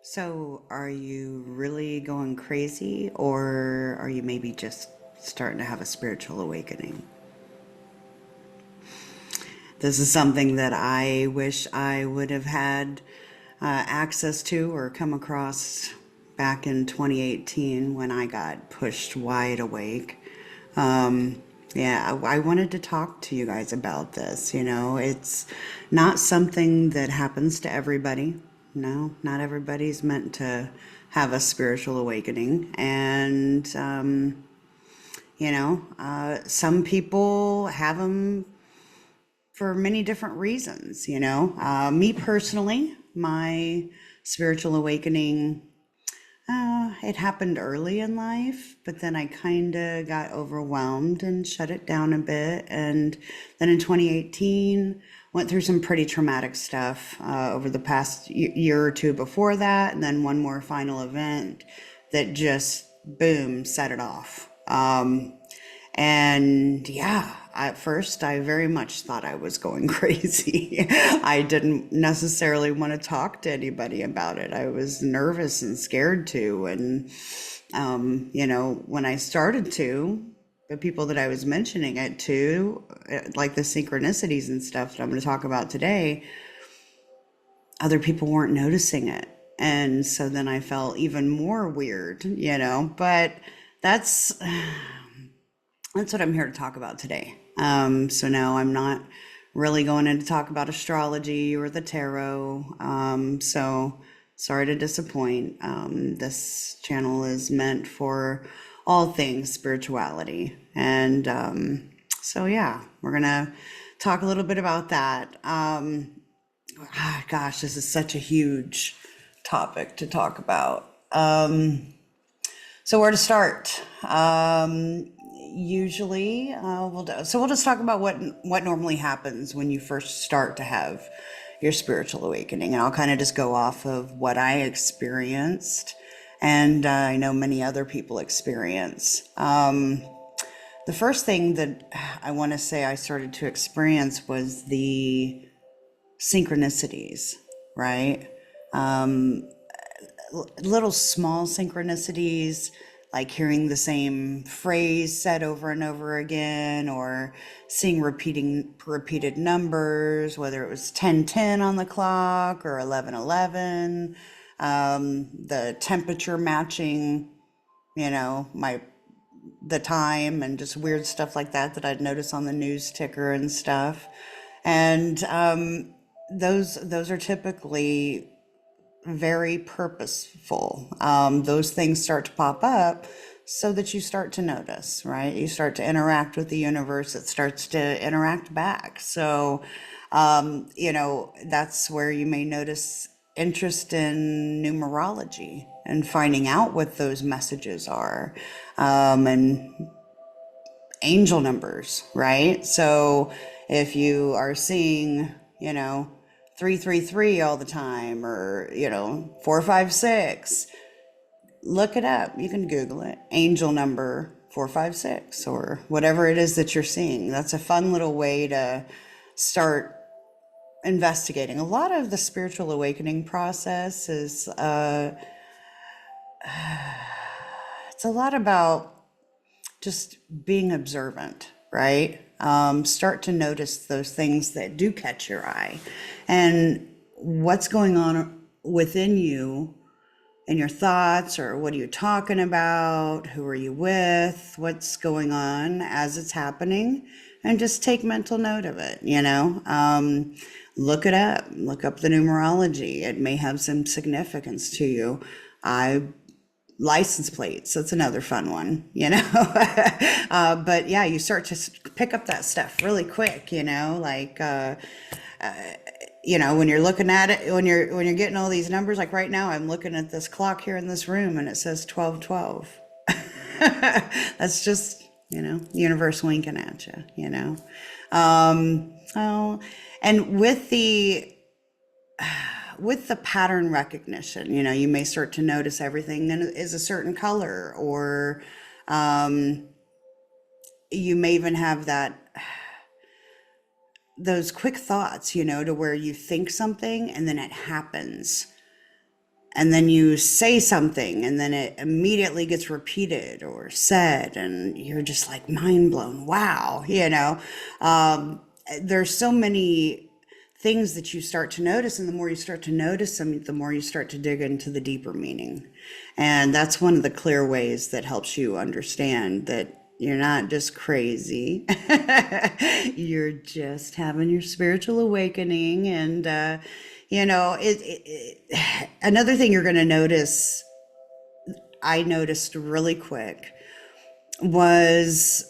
So, are you really going crazy, or are you maybe just starting to have a spiritual awakening? This is something that I wish I would have had access to or come across back in 2018 when I got pushed wide awake. Yeah, I wanted to talk to you guys about this. It's not something that happens to everybody. No, not everybody's meant to have a spiritual awakening. And, some people have them for many different reasons. Me personally, my spiritual awakening, it happened early in life, but then I kind of got overwhelmed and shut it down a bit. And then in 2018, went through some pretty traumatic stuff over the past year or two before that. And then one more final event that just, boom, set it off. And yeah, at first I very much thought I was going crazy. I didn't necessarily want to talk to anybody about it. I was nervous and scared to. And, when I started to, the people that I was mentioning it to, like the synchronicities and stuff that I'm going to talk about today, other people weren't noticing it. And so then I felt even more weird. But that's that's what I'm here to talk about today. So no, I'm not really going in to talk about astrology or the tarot. So sorry to disappoint. This channel is meant for all things spirituality. And so yeah, we're gonna talk a little bit about that. Gosh, this is such a huge topic to talk about. So where to start? Usually, we'll just talk about what normally happens when you first start to have your spiritual awakening, and I'll kind of just go off of what I experienced, and I know many other people experience. The first thing that I want to say I started to experience was the synchronicities, right? Little small synchronicities, like hearing the same phrase said over and over again, or seeing repeated numbers, whether it was 10:10 on the clock or 11:11, the temperature matching, the time, and just weird stuff like that I'd notice on the news ticker and stuff. And those are typically very purposeful. Those things start to pop up so that you start to notice, right? You start to interact with the universe. It starts to interact back. So, that's where you may notice interest in numerology and finding out what those messages are, and angel numbers, right? So if you are seeing, 333 all the time, or 456, look it up. You can Google it, angel number 456, or whatever it is that you're seeing. That's a fun little way to start investigating. A lot of the spiritual awakening process is it's a lot about just being observant, right? Start to notice those things that do catch your eye, and what's going on within you and your thoughts, or what are you talking about? Who are you with? What's going on as it's happening? And just take mental note of it. Look it up, look up the numerology. It may have some significance to you. License plates, that's another fun one. But yeah, you start to pick up that stuff really quick, like when you're looking at it, when you're getting all these numbers. Like right now I'm looking at this clock here in this room, and it says 12:12. That's just the universe winking at you. Oh, and with the pattern recognition, you may start to notice everything is a certain color, or you may even have those quick thoughts, to where you think something and then it happens. and then you say something and then it immediately gets repeated or said, and you're just like mind blown. Wow, there's so many things that you start to notice, and the more you start to notice them, the more you start to dig into the deeper meaning. And that's one of the clear ways that helps you understand that you're not just crazy. You're just having your spiritual awakening. And another thing you're going to notice, I noticed really quick, was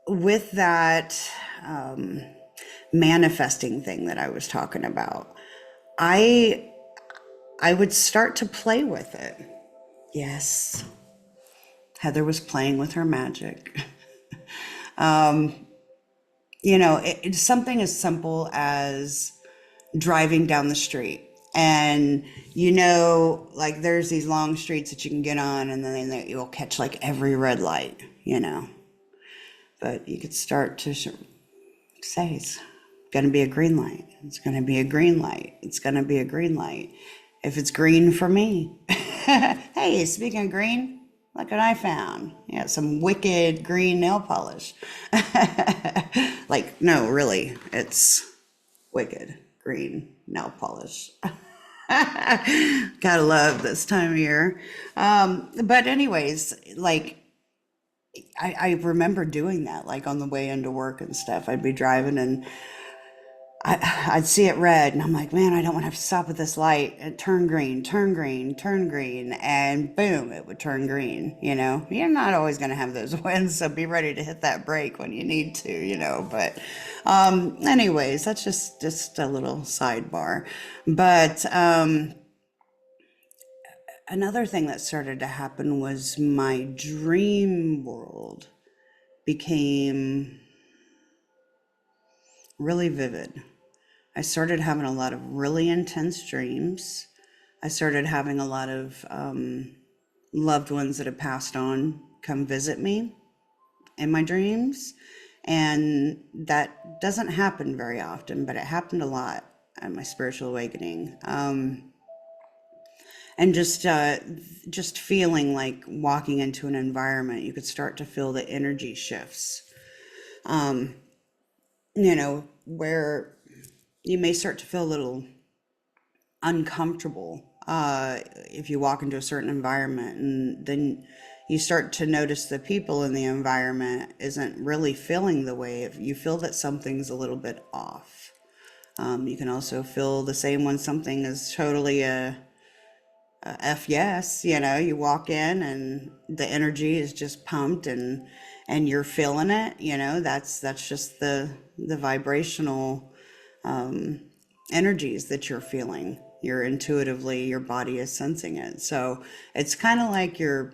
with that manifesting thing that I was talking about, I I would start to play with it. Yes, Heather was playing with her magic. It's something as simple as driving down the street. And like there's these long streets that you can get on, and then you'll catch like every red light. But you could start to say, it's going to be a green light. It's going to be a green light. It's going to be a green light. If it's green for me. Hey, speaking of green, look what I found. Yeah, some wicked green nail polish. Like, no, really, it's wicked green nail polish. Gotta love this time of year. But anyways, like, I remember doing that, like on the way into work and stuff. I'd be driving and I'd see it red, and I'm like, man, I don't want to have to stop at this light. And turn green, turn green, turn green, and boom, it would turn green. You're not always going to have those wins, so be ready to hit that brake when you need to. But, anyways, that's just a little sidebar. But another thing that started to happen was my dream world became really vivid. I started having a lot of really intense dreams. I started having a lot of loved ones that had passed on come visit me in my dreams. And that doesn't happen very often, but it happened a lot at my spiritual awakening. And just feeling like walking into an environment, you could start to feel the energy shifts, where you may start to feel a little uncomfortable if you walk into a certain environment, and then you start to notice the people in the environment isn't really feeling the way you feel, that something's a little bit off. You can also feel the same when something is totally a F yes. You walk in and the energy is just pumped, and you're feeling it. That's just the vibrational energies that you're feeling. You're intuitively, your body is sensing it. So it's kind of like your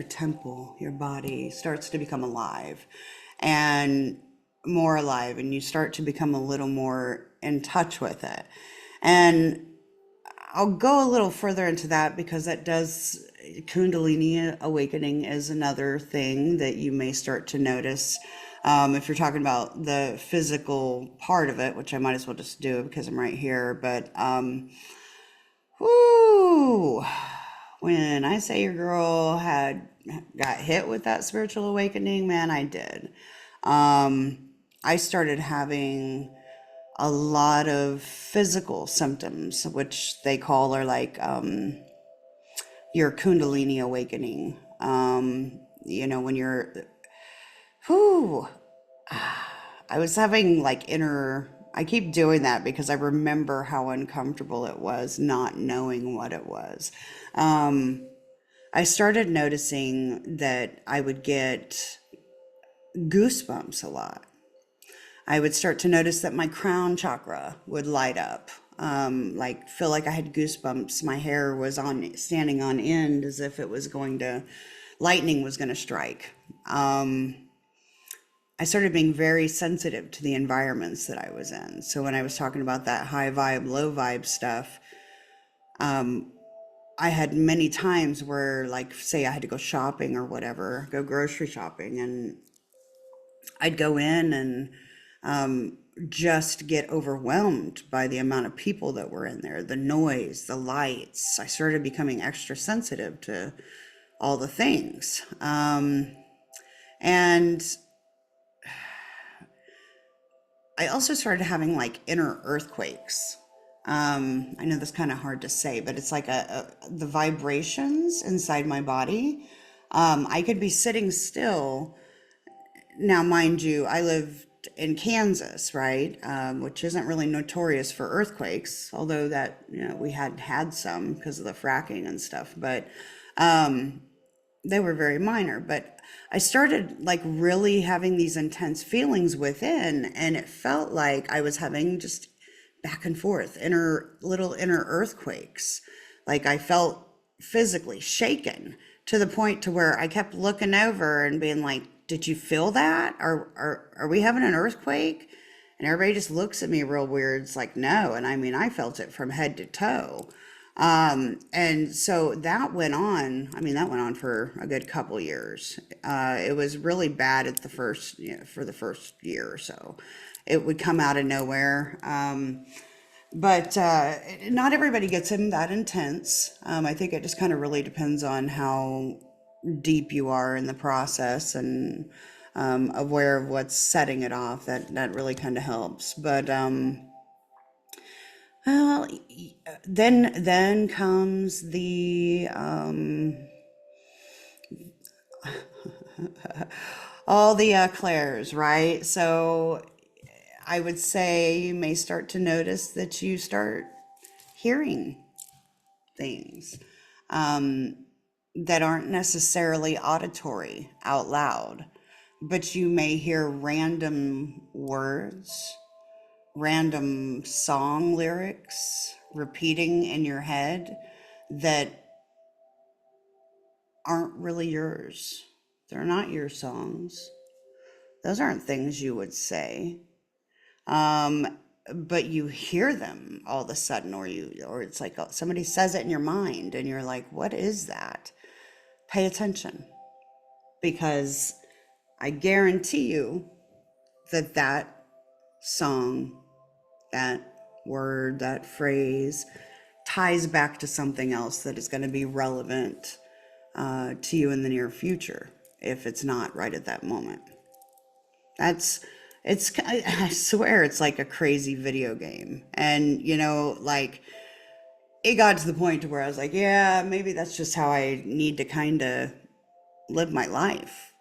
temple, your body starts to become alive and more alive, and you start to become a little more in touch with it. And I'll go a little further into that, because that does, Kundalini awakening is another thing that you may start to notice. If you're talking about the physical part of it, which I might as well just do because I'm right here. But whoo, when I say your girl got hit with that spiritual awakening, man, I did. I started having a lot of physical symptoms, which they call are like your Kundalini awakening. When you're, whoo, I was having like I keep doing that because I remember how uncomfortable it was not knowing what it was. I started noticing that I would get goosebumps a lot. I would start to notice that my crown chakra would light up, like feel like I had goosebumps. My hair was standing on end as if lightning was going to strike. I started being very sensitive to the environments that I was in. So when I was talking about that high vibe, low vibe stuff, I had many times where, like, say I had to go shopping or whatever, go grocery shopping, and I'd go in and just get overwhelmed by the amount of people that were in there, the noise, the lights. I started becoming extra sensitive to all the things. And I also started having like inner earthquakes. I know that's kind of hard to say, but it's like the vibrations inside my body. I could be sitting still. Now, mind you, I lived in Kansas, right? Which isn't really notorious for earthquakes, although that, we had some because of the fracking and stuff, but they were very minor. But I started like really having these intense feelings within, and it felt like I was having just back and forth little inner earthquakes. Like I felt physically shaken to the point to where I kept looking over and being like, did you feel that? Are we having an earthquake? And everybody just looks at me real weird. It's like, no. And I mean, I felt it from head to toe. And so that went on. I mean, that went on for a good couple years. It was really bad at the first, for the first year or so. It would come out of nowhere. But not everybody gets them that intense. I think it just kind of really depends on how deep you are in the process and aware of what's setting it off. That really kind of helps. But well, then comes the all the clairs, right? So I would say you may start to notice that you start hearing things that aren't necessarily auditory out loud, but you may hear random words, random song lyrics repeating in your head that aren't really yours. They're not your songs. Those aren't things you would say. But you hear them all of a sudden, or it's like somebody says it in your mind and you're like, what is that? Pay attention, because I guarantee you that song, that word, that phrase ties back to something else that is going to be relevant to you in the near future, if it's not right at that moment. I swear it's like a crazy video game. And, like it got to the point to where I was like, yeah, maybe that's just how I need to kind of live my life.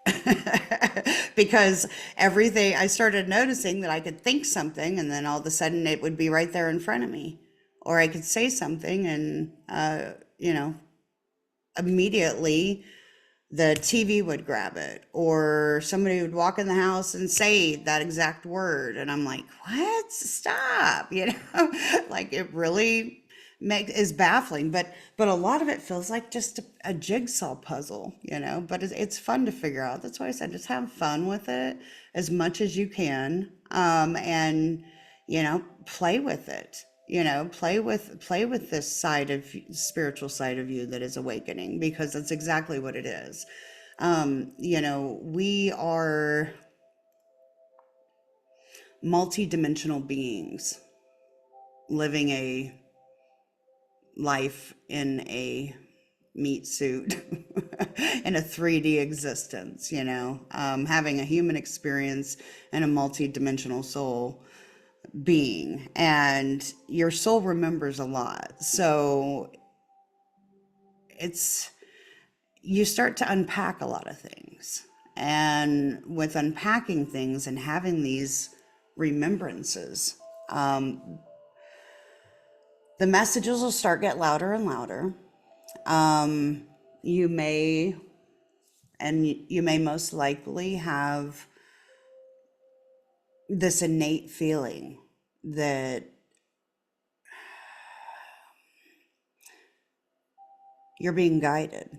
Because everything, I started noticing that I could think something and then all of a sudden it would be right there in front of me. Or I could say something and, immediately the TV would grab it, or somebody would walk in the house and say that exact word. And I'm like, what? Stop, like it really is baffling, but a lot of it feels like just a jigsaw puzzle, but it's fun to figure out. That's why I said, just have fun with it as much as you can. And, play with it. Play with this spiritual side of you that is awakening, because that's exactly what it is. We are multi-dimensional beings living a life in a meat suit in a 3D existence, having a human experience and a multi-dimensional soul being, and your soul remembers a lot. So you start to unpack a lot of things, and with unpacking things and having these remembrances, the messages will start get louder and louder. You may most likely have this innate feeling that you're being guided,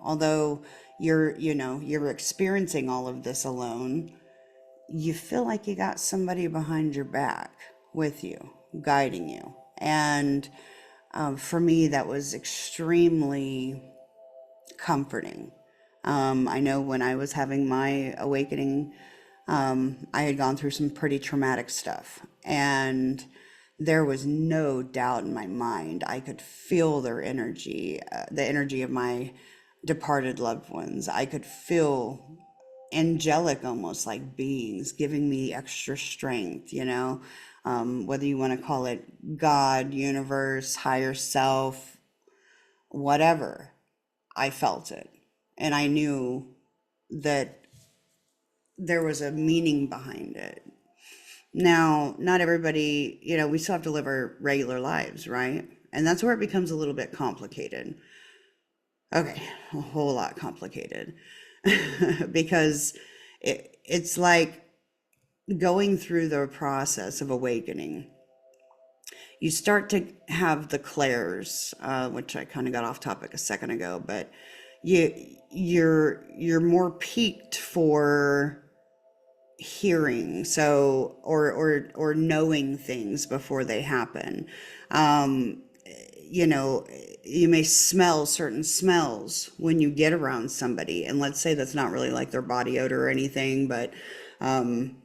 although you're experiencing all of this alone. You feel like you got somebody behind your back with you, guiding you. And for me, that was extremely comforting. I know when I was having my awakening I had gone through some pretty traumatic stuff, and there was no doubt in my mind. I could feel their energy, the energy of my departed loved ones. I could feel angelic, almost like beings giving me extra strength, whether you want to call it God, universe, higher self, whatever. I felt it. And I knew that there was a meaning behind it. Now, not everybody, we still have to live our regular lives, right? And that's where it becomes a little bit complicated. Okay, a whole lot complicated. Because it's like going through the process of awakening. You start to have the clairs, which I kind of got off topic a second ago, but you're more peaked for hearing, so or knowing things before they happen. um you know you may smell certain smells when you get around somebody, and let's say that's not really like their body odor or anything, but um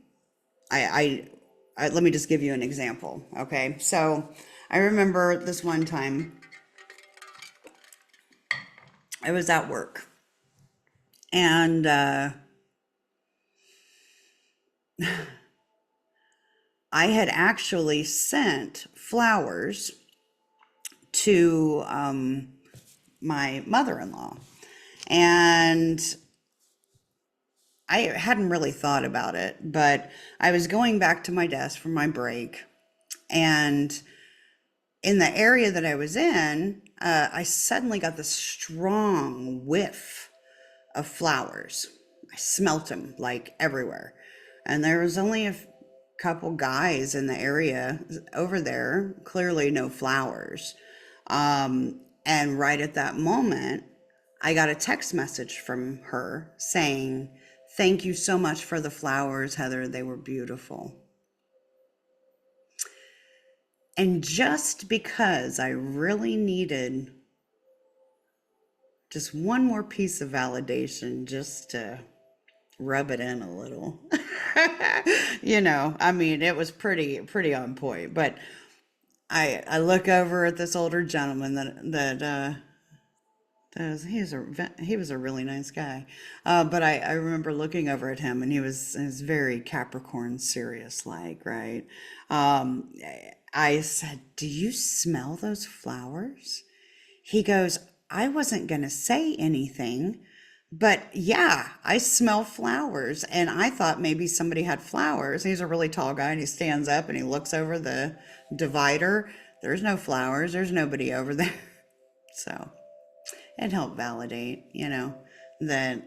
let me just give you an example. Okay, so I remember this one time I was at work, and I had actually sent flowers to my mother-in-law, and I hadn't really thought about it, but I was going back to my desk for my break, and in the area that I was in, I suddenly got this strong whiff of flowers. I smelt them like everywhere, and there was only a couple guys in the area over there, clearly no flowers. And right at that moment, I got a text message from her saying, "Thank you so much for the flowers, Heather. They were beautiful." And just because I really needed just one more piece of validation, just to rub it in a little, I mean, it was pretty on point. But I look over at this older gentleman he was a really nice guy. But I remember looking over at him, and he was very Capricorn serious like, right? Um, I said, "Do you smell those flowers?" He goes, "I wasn't going to say anything, but yeah, I smell flowers." And I thought maybe somebody had flowers. He's a really tall guy, and he stands up and he looks over the divider. There's no flowers. There's nobody over there. So it helped validate, that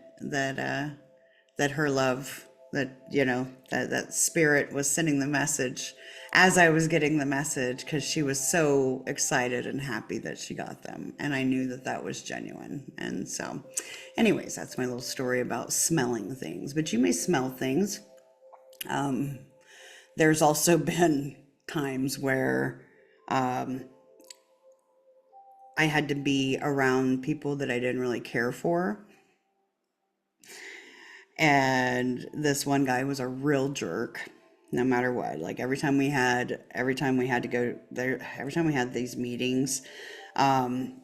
her love, that spirit was sending the message as I was getting the message, because she was so excited and happy that she got them, and I knew that that was genuine. And so, anyways, that's my little story about smelling things. But you may smell things. There's also been times where I had to be around people that I didn't really care for. And this one guy was a real jerk, no matter what. Like every time we had to go there, every time we had these meetings, um,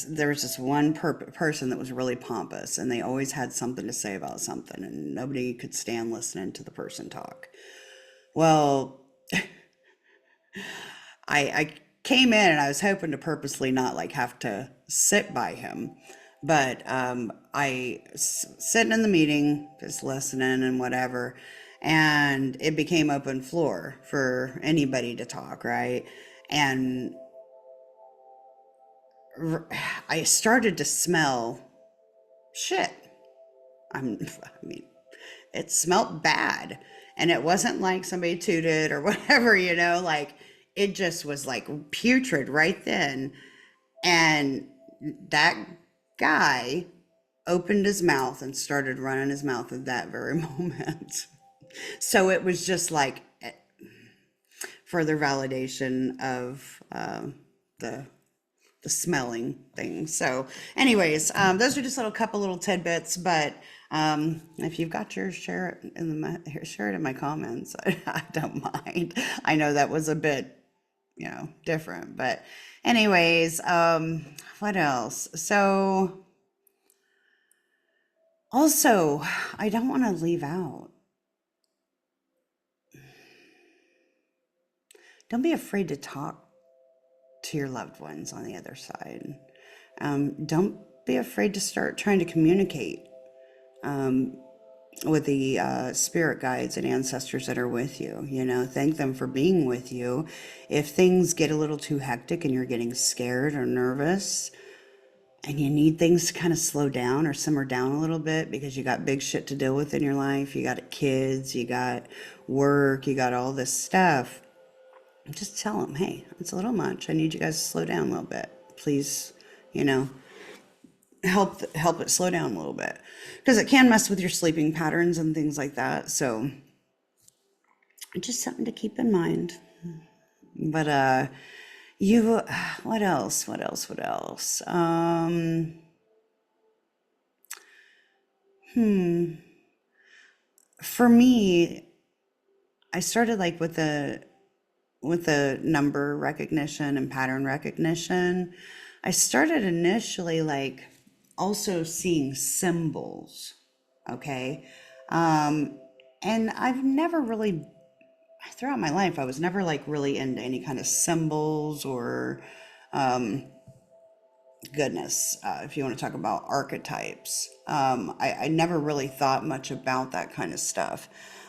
there was this one person that was really pompous, and they always had something to say about something, and nobody could stand listening to the person talk. Well, I came in and I was hoping to purposely not like have to sit by him, but sitting in the meeting, just listening and whatever, and it became open floor for anybody to talk, right? And I started to smell shit. I mean, it smelled bad, and it wasn't like somebody tooted or whatever, like it just was like putrid right then. And that guy opened his mouth and started running his mouth at that very moment. So it was just like further validation of the the smelling thing. So anyways, those are just a couple little tidbits, but If you've got yours, share it in share it in my comments. I don't mind. I know that was a bit, different, but anyways, what else? So also, I don't want to leave out. Don't be afraid to talk to your loved ones on the other side. Don't be afraid to start trying to communicate with the spirit guides and ancestors that are with you. Thank them for being with you. If things get a little too hectic and you're getting scared or nervous and you need things to kind of slow down or simmer down a little bit because you got big shit to deal with in your life, you got kids, you got work, you got all this stuff, just tell them, hey, it's a little much. I need you guys to slow down a little bit. Please, you know, help it slow down a little bit because it can mess with your sleeping patterns and things like that. So just something to keep in mind. But you what else? For me, I started like with the number recognition and pattern recognition. I started initially like also seeing symbols, okay? And I've never really, throughout my life, I was never like really into any kind of symbols or goodness, if you want to talk about archetypes. I never really thought much about that kind of stuff.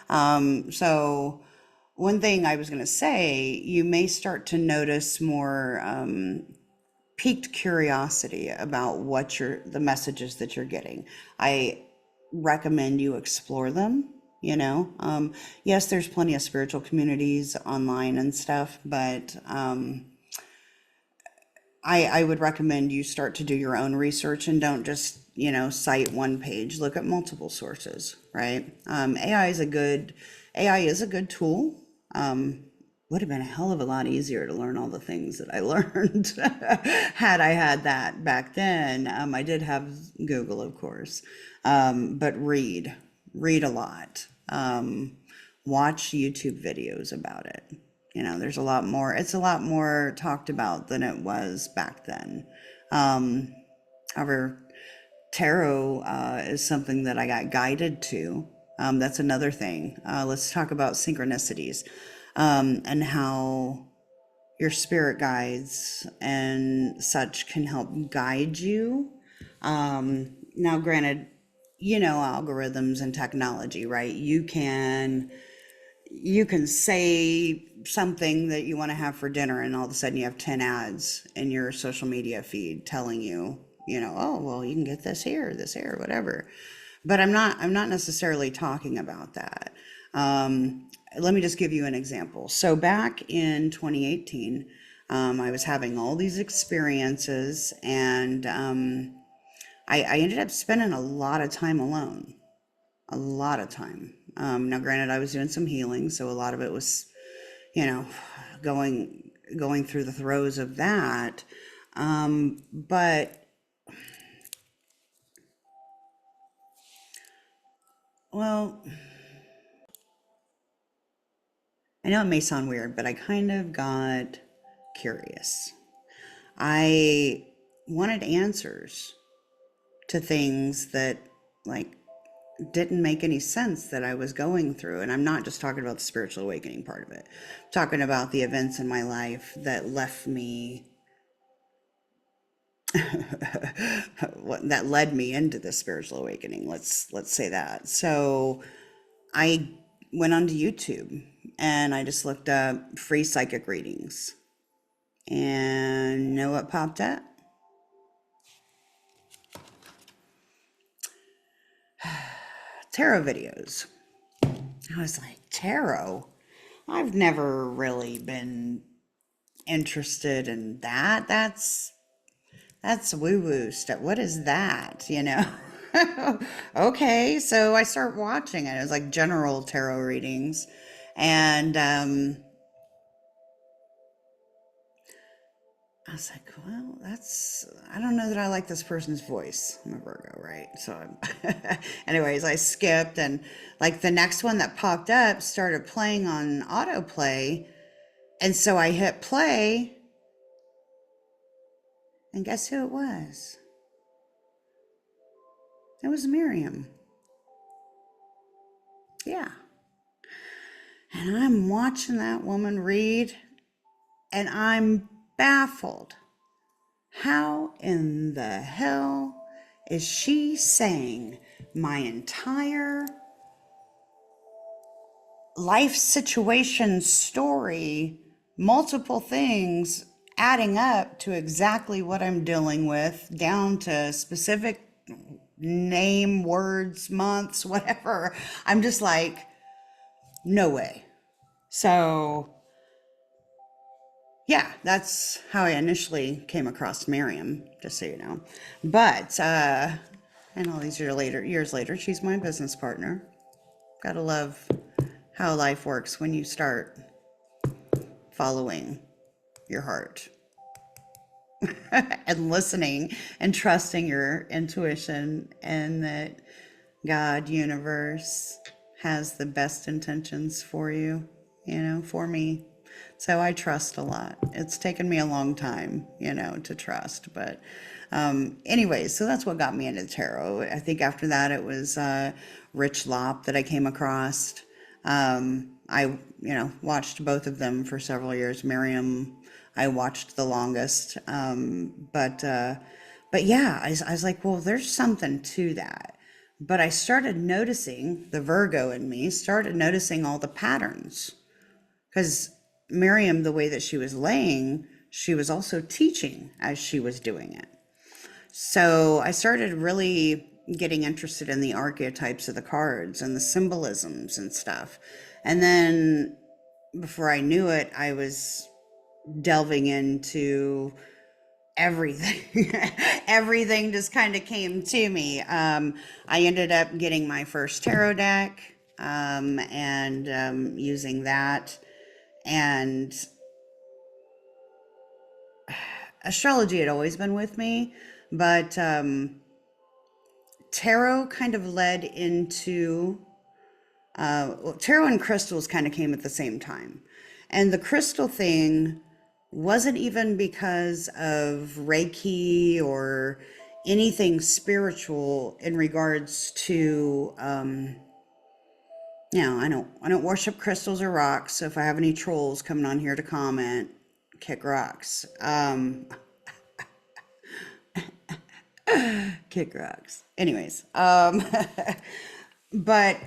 So one thing I was going to say, you may start to notice more piqued curiosity about the messages that you're getting. I recommend you explore them. Yes, there's plenty of spiritual communities online and stuff, but I would recommend you start to do your own research and don't just, cite one page. Look at multiple sources, right? AI is a good tool. Would have been a hell of a lot easier to learn all the things that I learned had I had that back then. I did have Google, of course, but read a lot. Watch YouTube videos about it. There's a lot more. It's a lot more talked about than it was back then. However, tarot is something that I got guided to. That's another thing. Let's talk about synchronicities and how your spirit guides and such can help guide you. Now, granted, algorithms and technology, right? You can say something that you want to have for dinner and all of a sudden you have 10 ads in your social media feed telling you, oh, well, you can get this here, whatever. But I'm not necessarily talking about that. Let me just give you an example. So back in 2018, I was having all these experiences and I ended up spending a lot of time alone, a lot of time. Now, granted, I was doing some healing, so a lot of it was, you know, going through the throes of that. But well, I know it may sound weird, but I kind of got curious. I wanted answers to things that like didn't make any sense that I was going through. And I'm not just talking about the spiritual awakening part of it. I'm talking about the events in my life that left me that led me into the spiritual awakening. Let's say that. So I went onto YouTube and I just looked up free psychic readings. And you know what popped up? Tarot videos. I was like, tarot? I've never really been interested in that. That's woo-woo stuff. What is that, Okay, so I start watching it. It was like general tarot readings. And I was like, well, I don't know that I like this person's voice. I'm a Virgo, right? So, anyways, I skipped, and like the next one that popped up started playing on autoplay. And so I hit play, and guess who it was? It was Miriam. Yeah. And I'm watching that woman read, and I'm baffled. How in the hell is she saying my entire life situation story, multiple things adding up to exactly what I'm dealing with, down to specific name, words, months, whatever? I'm just like, no way. So yeah, that's how I initially came across Miriam, just so you know. But and all these years later, she's my business partner. Gotta love how life works when you start following your heart and listening and trusting your intuition, and that God, universe, has the best intentions for you, for me. So I trust a lot. It's taken me a long time, to trust. But anyways, so that's what got me into tarot. I think after that it was Rich Lopp that I came across. I, watched both of them for several years. Miriam, I watched the longest. But yeah, I was like, well, there's something to that. But I started noticing, the Virgo in me started noticing all the patterns, because Miriam, the way that she was laying, she was also teaching as she was doing it. So I started really getting interested in the archetypes of the cards and the symbolisms and stuff. And then before I knew it, I was delving into everything. Everything just kind of came to me. I ended up getting my first tarot deck, and using that. And astrology had always been with me, but tarot kind of led into well, tarot and crystals kind of came at the same time. And the crystal thing wasn't even because of Reiki or anything spiritual in regards to I don't worship crystals or rocks. So if I have any trolls coming on here to comment, kick rocks. Kick rocks. Anyways, but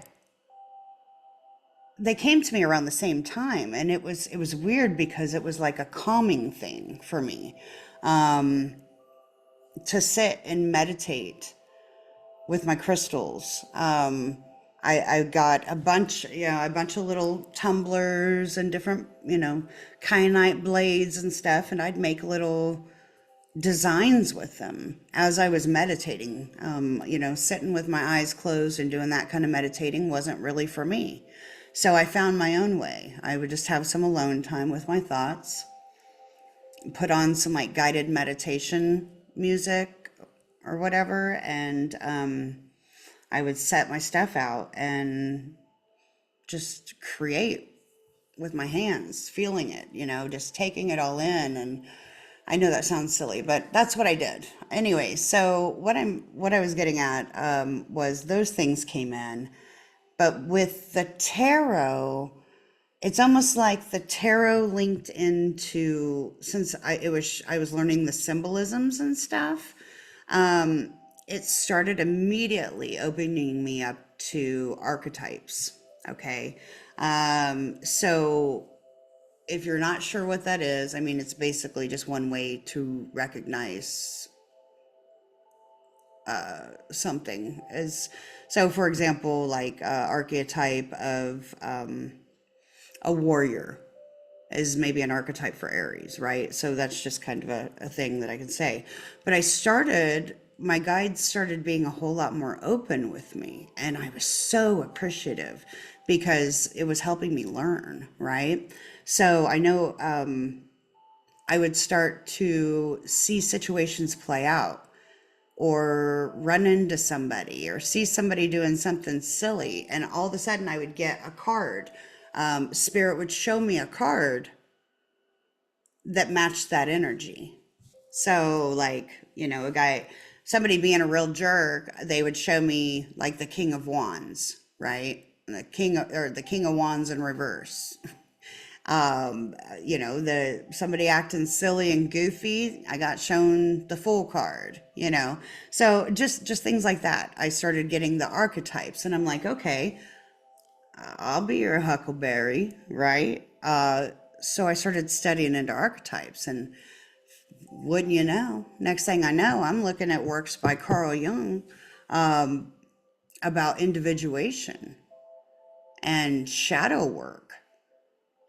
they came to me around the same time, and it was weird because it was like a calming thing for me, to sit and meditate with my crystals. I got a bunch of little tumblers and different, kyanite blades and stuff, and I'd make little designs with them as I was meditating. Sitting with my eyes closed and doing that kind of meditating wasn't really for me. So I found my own way. I would just have some alone time with my thoughts, put on some like guided meditation music or whatever, and I would set my stuff out and just create with my hands, feeling it, just taking it all in. And I know that sounds silly, but that's what I did. Anyway, so what I was getting at was those things came in, but with the tarot, it's almost like the tarot linked into, since I was learning the symbolisms and stuff. It started immediately opening me up to archetypes. Okay, so if you're not sure what that is, I mean, it's basically just one way to recognize something. As so, for example, like archetype of a warrior is maybe an archetype for Aries, right? So that's just kind of a thing that I can say. But my guides started being a whole lot more open with me. And I was so appreciative because it was helping me learn, right? So I know I would start to see situations play out, or run into somebody, or see somebody doing something silly, and all of a sudden I would get a card. Spirit would show me a card that matched that energy. So, like, a guy, somebody being a real jerk, they would show me like the King of Wands, right? The King of Wands in reverse. The somebody acting silly and goofy, I got shown the Fool card. So just things like that. I started getting the archetypes, and I'm like, okay, I'll be your Huckleberry, right? So I started studying into archetypes, and wouldn't you know, next thing I know, I'm looking at works by Carl Jung about individuation and shadow work.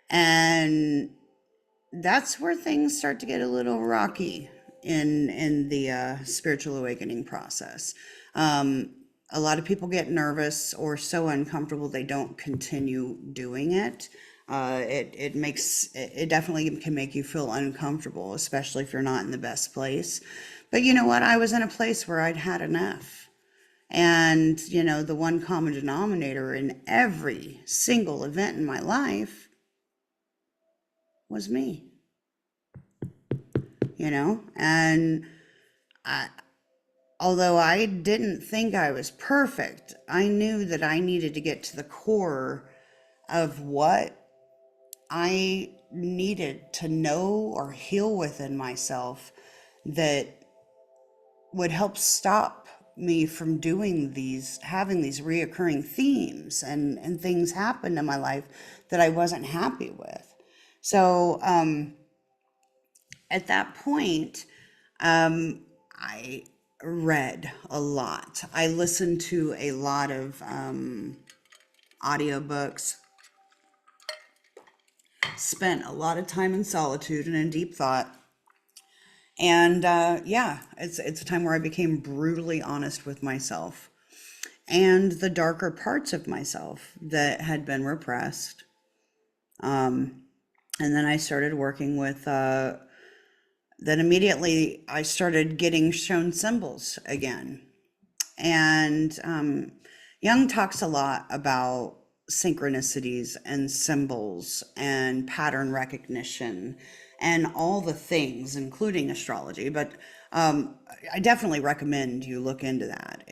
And that's where things start to get a little rocky in the spiritual awakening process. A lot of people get nervous or so uncomfortable they don't continue doing it. It definitely can make you feel uncomfortable, especially if you're not in the best place. But you know what? I was in a place where I'd had enough. And, the one common denominator in every single event in my life was me, and although I didn't think I was perfect, I knew that I needed to get to the core of what I needed to know or heal within myself that would help stop me from having these reoccurring themes and things happen in my life that I wasn't happy with. So at that point, I read a lot. I listened to a lot of audiobooks, spent a lot of time in solitude and in deep thought. And it's a time where I became brutally honest with myself and the darker parts of myself that had been repressed. And then I started working with, then immediately I started getting shown symbols again. And Jung talks a lot about synchronicities and symbols and pattern recognition and all the things, including astrology. But I definitely recommend you look into that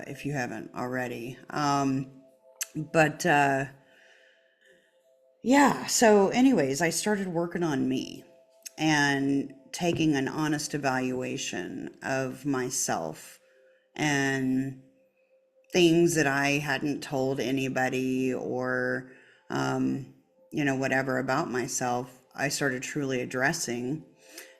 if you haven't already. But so anyways, I started working on me and taking an honest evaluation of myself and things that I hadn't told anybody, or whatever about myself. I started truly addressing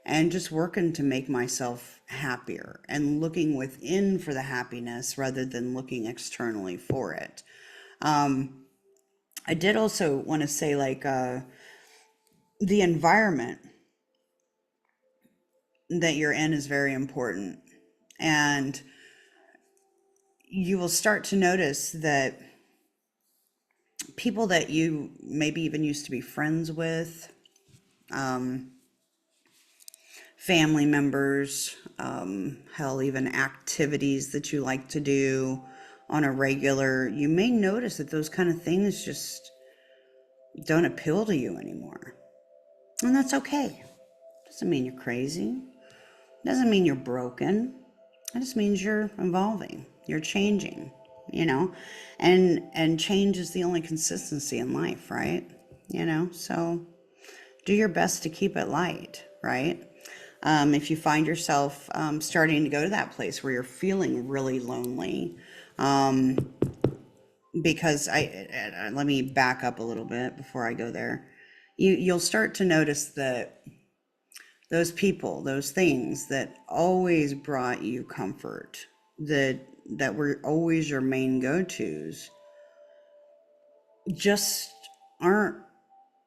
and just working to make myself happier and looking within for the happiness rather than looking externally for it. I did also want to say, like, the environment that you're in is very important. And you will start to notice that people that you maybe even used to be friends with, family members, hell, even activities that you like to do on a regular, you may notice that those kind of things just don't appeal to you anymore. And that's okay. Doesn't mean you're crazy. Doesn't mean you're broken. It just means you're evolving. You're changing, and change is the only consistency in life, right? So do your best to keep it light, right? If you find yourself starting to go to that place where you're feeling really lonely, because let me back up a little bit before I go there. You'll start to notice that those people, those things that always brought you comfort, that were always your main go-tos, just aren't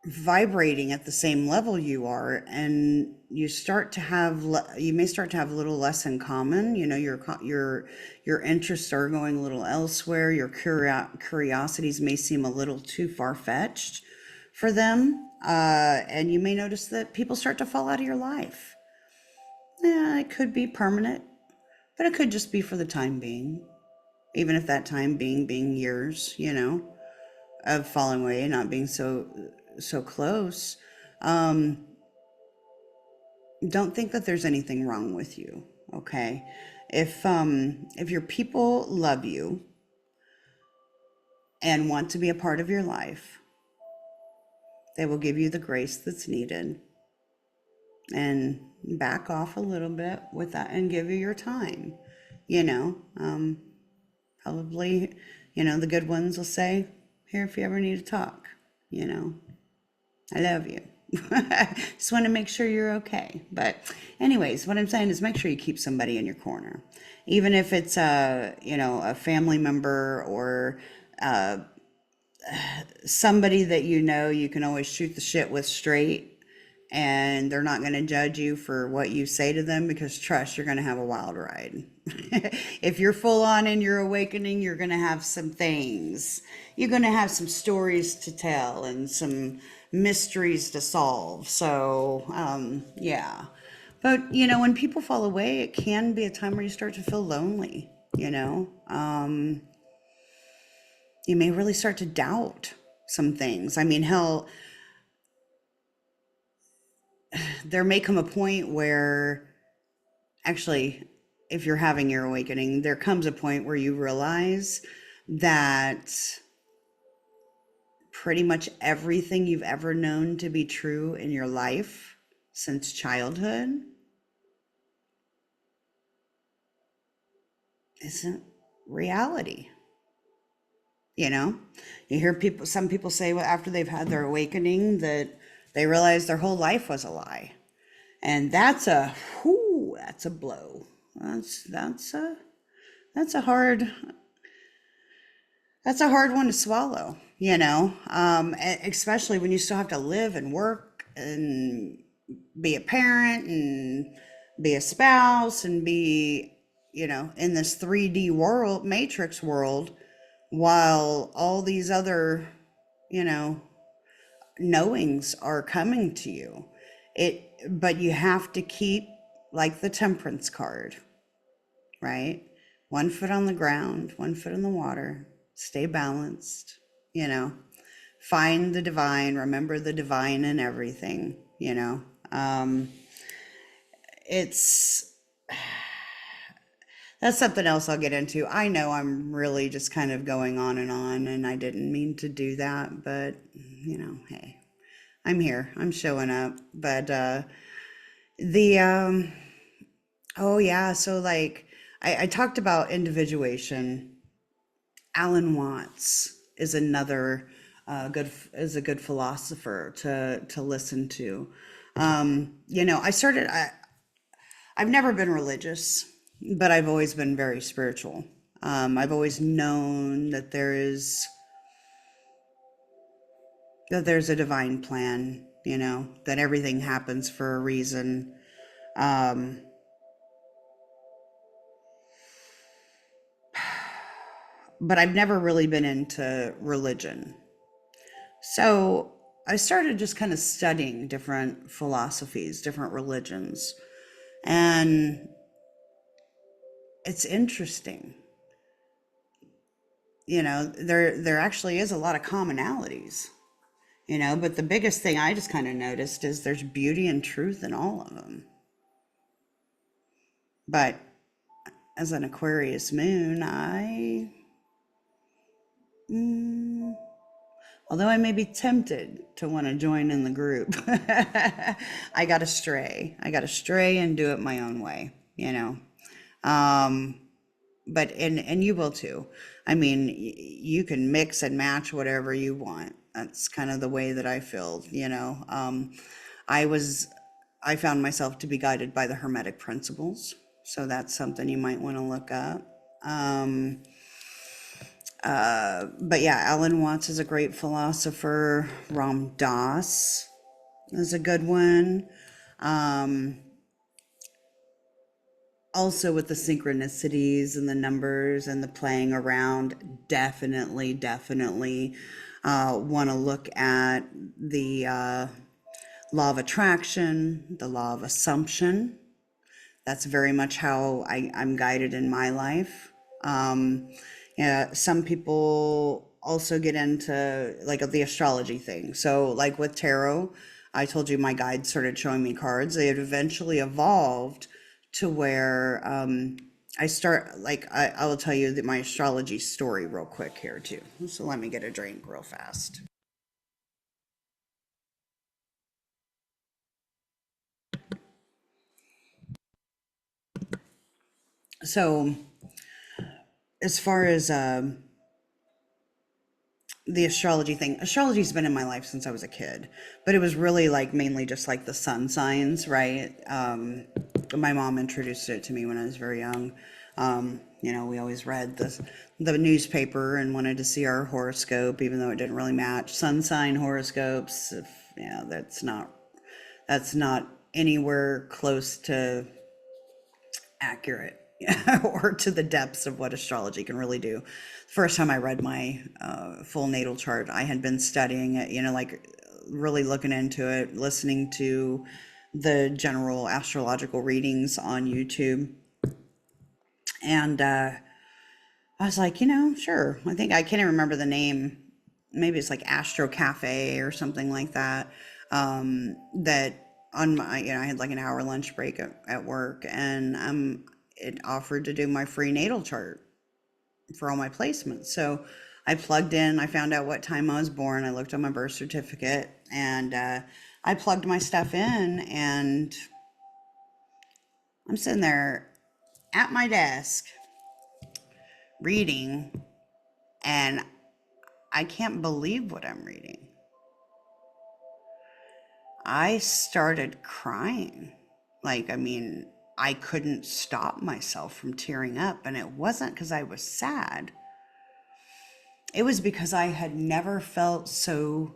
vibrating at the same level you are, and you may start to have a little less in common. Your interests are going a little elsewhere. Your curiosities may seem a little too far-fetched for them. And you may notice that people start to fall out of your life. Yeah, it could be permanent, but it could just be for the time being. Even if that time being years, of falling away and not being so close. Um, don't think that there's anything wrong with you, okay? If your people love you and want to be a part of your life, they will give you the grace that's needed and back off a little bit with that and give you your time. You know, probably, the good ones will say, here if you ever need to talk, you know, I love you. Just want to make sure you're okay. But anyways, what I'm saying is make sure you keep somebody in your corner. Even if it's a family member or somebody that you can always shoot the shit with straight, and they're not going to judge you for what you say to them, because trust, you're going to have a wild ride. If you're full on in your awakening, you're going to have some things. You're going to have some stories to tell and some mysteries to solve. So, yeah. But, when people fall away, it can be a time where you start to feel lonely, you may really start to doubt some things. I mean, hell, there may come a point where, actually, if you're having your awakening, there comes a point where you realize that pretty much everything you've ever known to be true in your life since childhood isn't reality. You hear some people say, well, after they've had their awakening, that they realize their whole life was a lie. And that's a blow. That's a hard one to swallow, especially when you still have to live and work and be a parent and be a spouse and be, in this 3D world, matrix world, while all these other, knowings are coming to you. But you have to keep, like the temperance card, right? One foot on the ground, one foot in the water, stay balanced, find the divine, remember the divine in everything, it's, that's something else I'll get into. I know I'm really just kind of going on, and I didn't mean to do that, but, hey, I'm here, I'm showing up. But the oh yeah, so like I talked about individuation. Alan Watts is another a good philosopher to listen to. I've never been religious, but I've always been very spiritual. I've always known that there's a divine plan, that everything happens for a reason. Um, but I've never really been into religion. So I started just kind of studying different philosophies, different religions. And it's interesting. There actually is a lot of commonalities, but the biggest thing I just kind of noticed is there's beauty and truth in all of them. But as an Aquarius moon, although I may be tempted to want to join in the group, I got to stray. I got to stray and do it my own way, But and you will too. I mean, you can mix and match whatever you want. That's kind of the way that I feel, I was I found myself to be guided by the Hermetic principles. So that's something you might want to look up. But yeah, Alan Watts is a great philosopher. Ram Dass is a good one. Also with the synchronicities and the numbers and the playing around, definitely. Want to look at the law of attraction, the law of assumption. That's very much how I'm guided in my life. Yeah, some people also get into like the astrology thing. So, like with tarot, I told you my guide started showing me cards. They had eventually evolved to where I will tell you that my astrology story real quick here too. So let me get a drink real fast. So as far as the astrology thing, astrology's been in my life since I was a kid, but it was really like mainly just like the sun signs, right? My mom introduced it to me when I was very young. We always read the newspaper and wanted to see our horoscope, even though it didn't really match. Sun sign horoscopes, if, that's not anywhere close to accurate or to the depths of what astrology can really do. First time I read my full natal chart, I had been studying it, like really looking into it, listening to the general astrological readings on YouTube. And I was like, sure. I can't even remember the name. Maybe it's like Astro Cafe or something like that. That on my, I had like an hour lunch break at work, and it offered to do my free natal chart for all my placements. So I plugged in, I found out what time I was born, I looked on my birth certificate, and I plugged my stuff in, and I'm sitting there at my desk reading, and I can't believe what I'm reading. I started crying. I couldn't stop myself from tearing up. And it wasn't because I was sad, it was because I had never felt so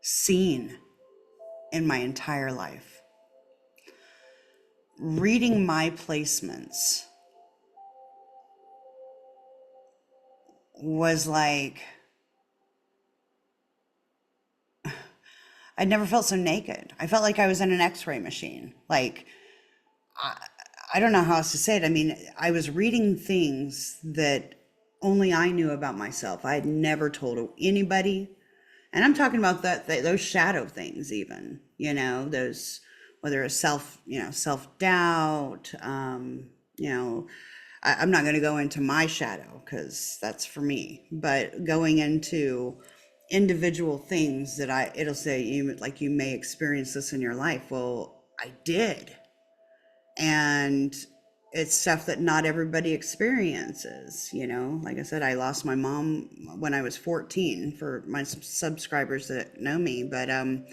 seen in my entire life. Reading my placements was like, I'd never felt so naked. I felt like I was in an x-ray machine. I don't know how else to say it. I was reading things that only I knew about myself. I had never told anybody. And I'm talking about those shadow things, even, those, whether it's self-doubt, I'm not going to go into my shadow because that's for me, but going into individual things that it'll say you may experience this in your life. Well, I did. And it's stuff that not everybody experiences. Like I said, I lost my mom when I was 14, for my subscribers that know me. But I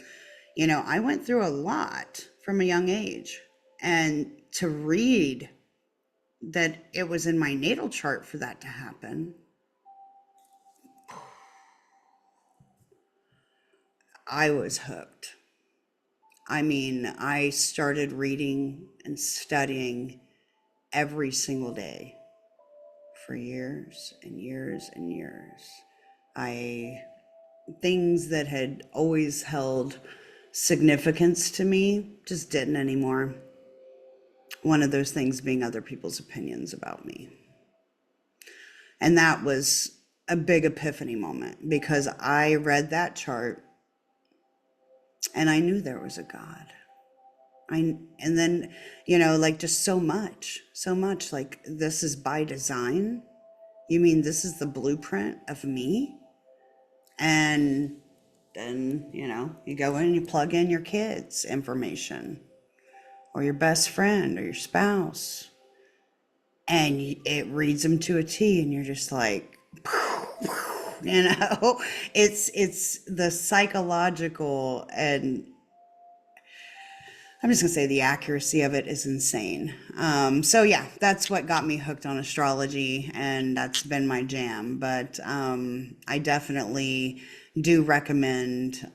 went through a lot from a young age, and to read that it was in my natal chart for that to happen, I was hooked. I started reading and studying every single day for years and years and years. Things that had always held significance to me just didn't anymore. One of those things being other people's opinions about me. And that was a big epiphany moment, because I read that chart and I knew there was a God. And then, just so much like, this is by design. You mean this is the blueprint of me? And then, you go in and you plug in your kids' information, or your best friend, or your spouse, and it reads them to a T, and you're just like, it's the psychological, and I'm just gonna say the accuracy of it is insane. So yeah, that's what got me hooked on astrology, and that's been my jam. But I definitely do recommend,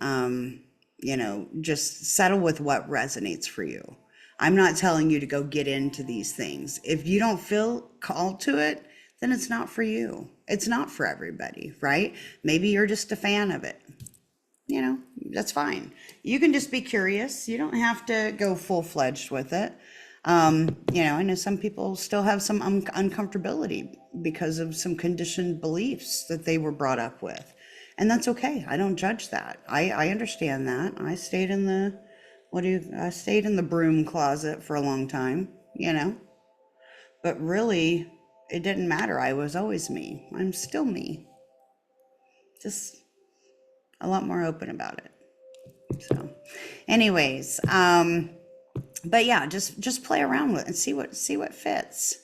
just settle with what resonates for you. I'm not telling you to go get into these things. If you don't feel called to it, then it's not for you. It's not for everybody, right? Maybe you're just a fan of it. That's fine. You can just be curious. You don't have to go full-fledged with it. I know some people still have some uncomfortability because of some conditioned beliefs that they were brought up with. And that's okay. I don't judge that. I understand that. I stayed in the broom closet for a long time, but really it didn't matter. I was always me. I'm still me. Just a lot more open about it. So anyways, but yeah, just play around with it and see what fits,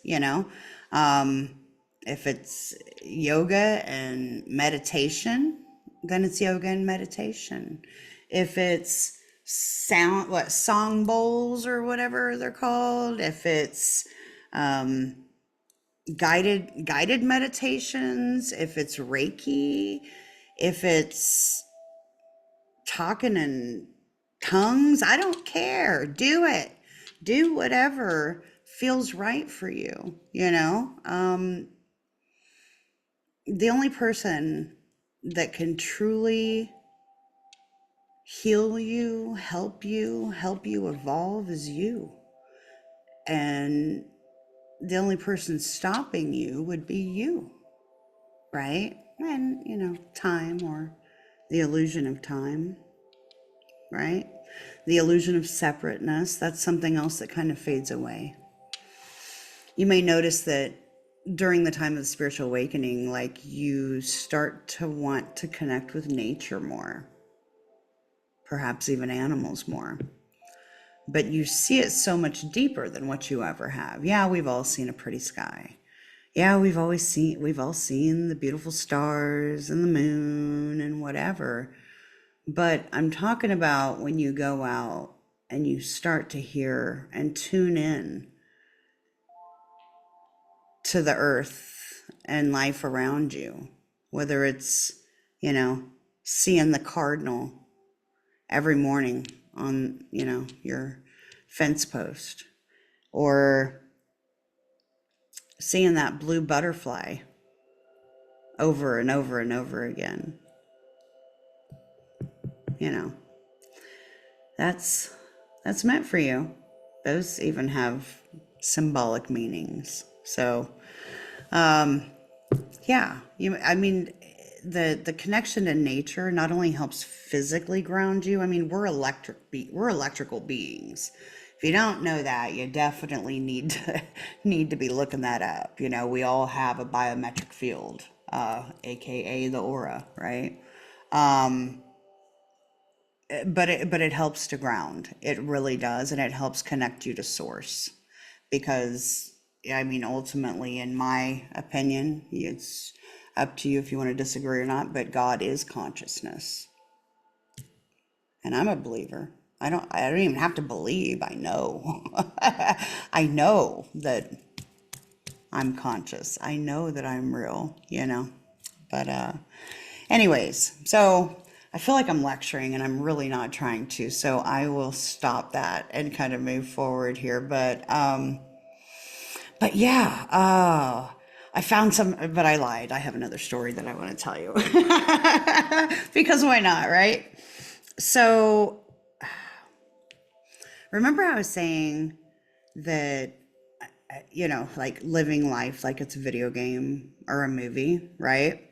if it's yoga and meditation, then it's yoga and meditation. If it's song bowls or whatever they're called, if it's guided meditations, if it's Reiki, if it's talking in tongues, I don't care. Do it. Do whatever feels right for you, the only person that can truly heal you, help you evolve is you. And the only person stopping you would be you, right? And, time, or the illusion of time, right? The illusion of separateness, that's something else that kind of fades away. You may notice that during the time of the spiritual awakening, like, you start to want to connect with nature more, perhaps even animals more. But you see it so much deeper than what you ever have. Yeah, we've all seen a pretty sky. Yeah, we've all seen the beautiful stars and the moon and whatever. But I'm talking about when you go out and you start to hear and tune in to the earth and life around you, whether it's, seeing the cardinal every morning on, your fence post, or seeing that blue butterfly over and over and over again. That's meant for you. Those even have symbolic meanings. So, yeah, the connection to nature not only helps physically ground you. We're electrical beings. If you don't know that, you definitely need to be looking that up. We all have a biometric field, aka the aura, right? But it helps to ground. It really does, and it helps connect you to source. Because ultimately, in my opinion, it's up to you if you want to disagree or not, but God is consciousness. And I'm a believer. I don't even have to believe. I know. I know that I'm conscious. I know that I'm real, But anyways, so I feel like I'm lecturing, and I'm really not trying to. So I will stop that and kind of move forward here. But yeah, I found but I lied. I have another story that I want to tell you. Because why not, right? So remember I was saying that, like, living life like it's a video game or a movie, right?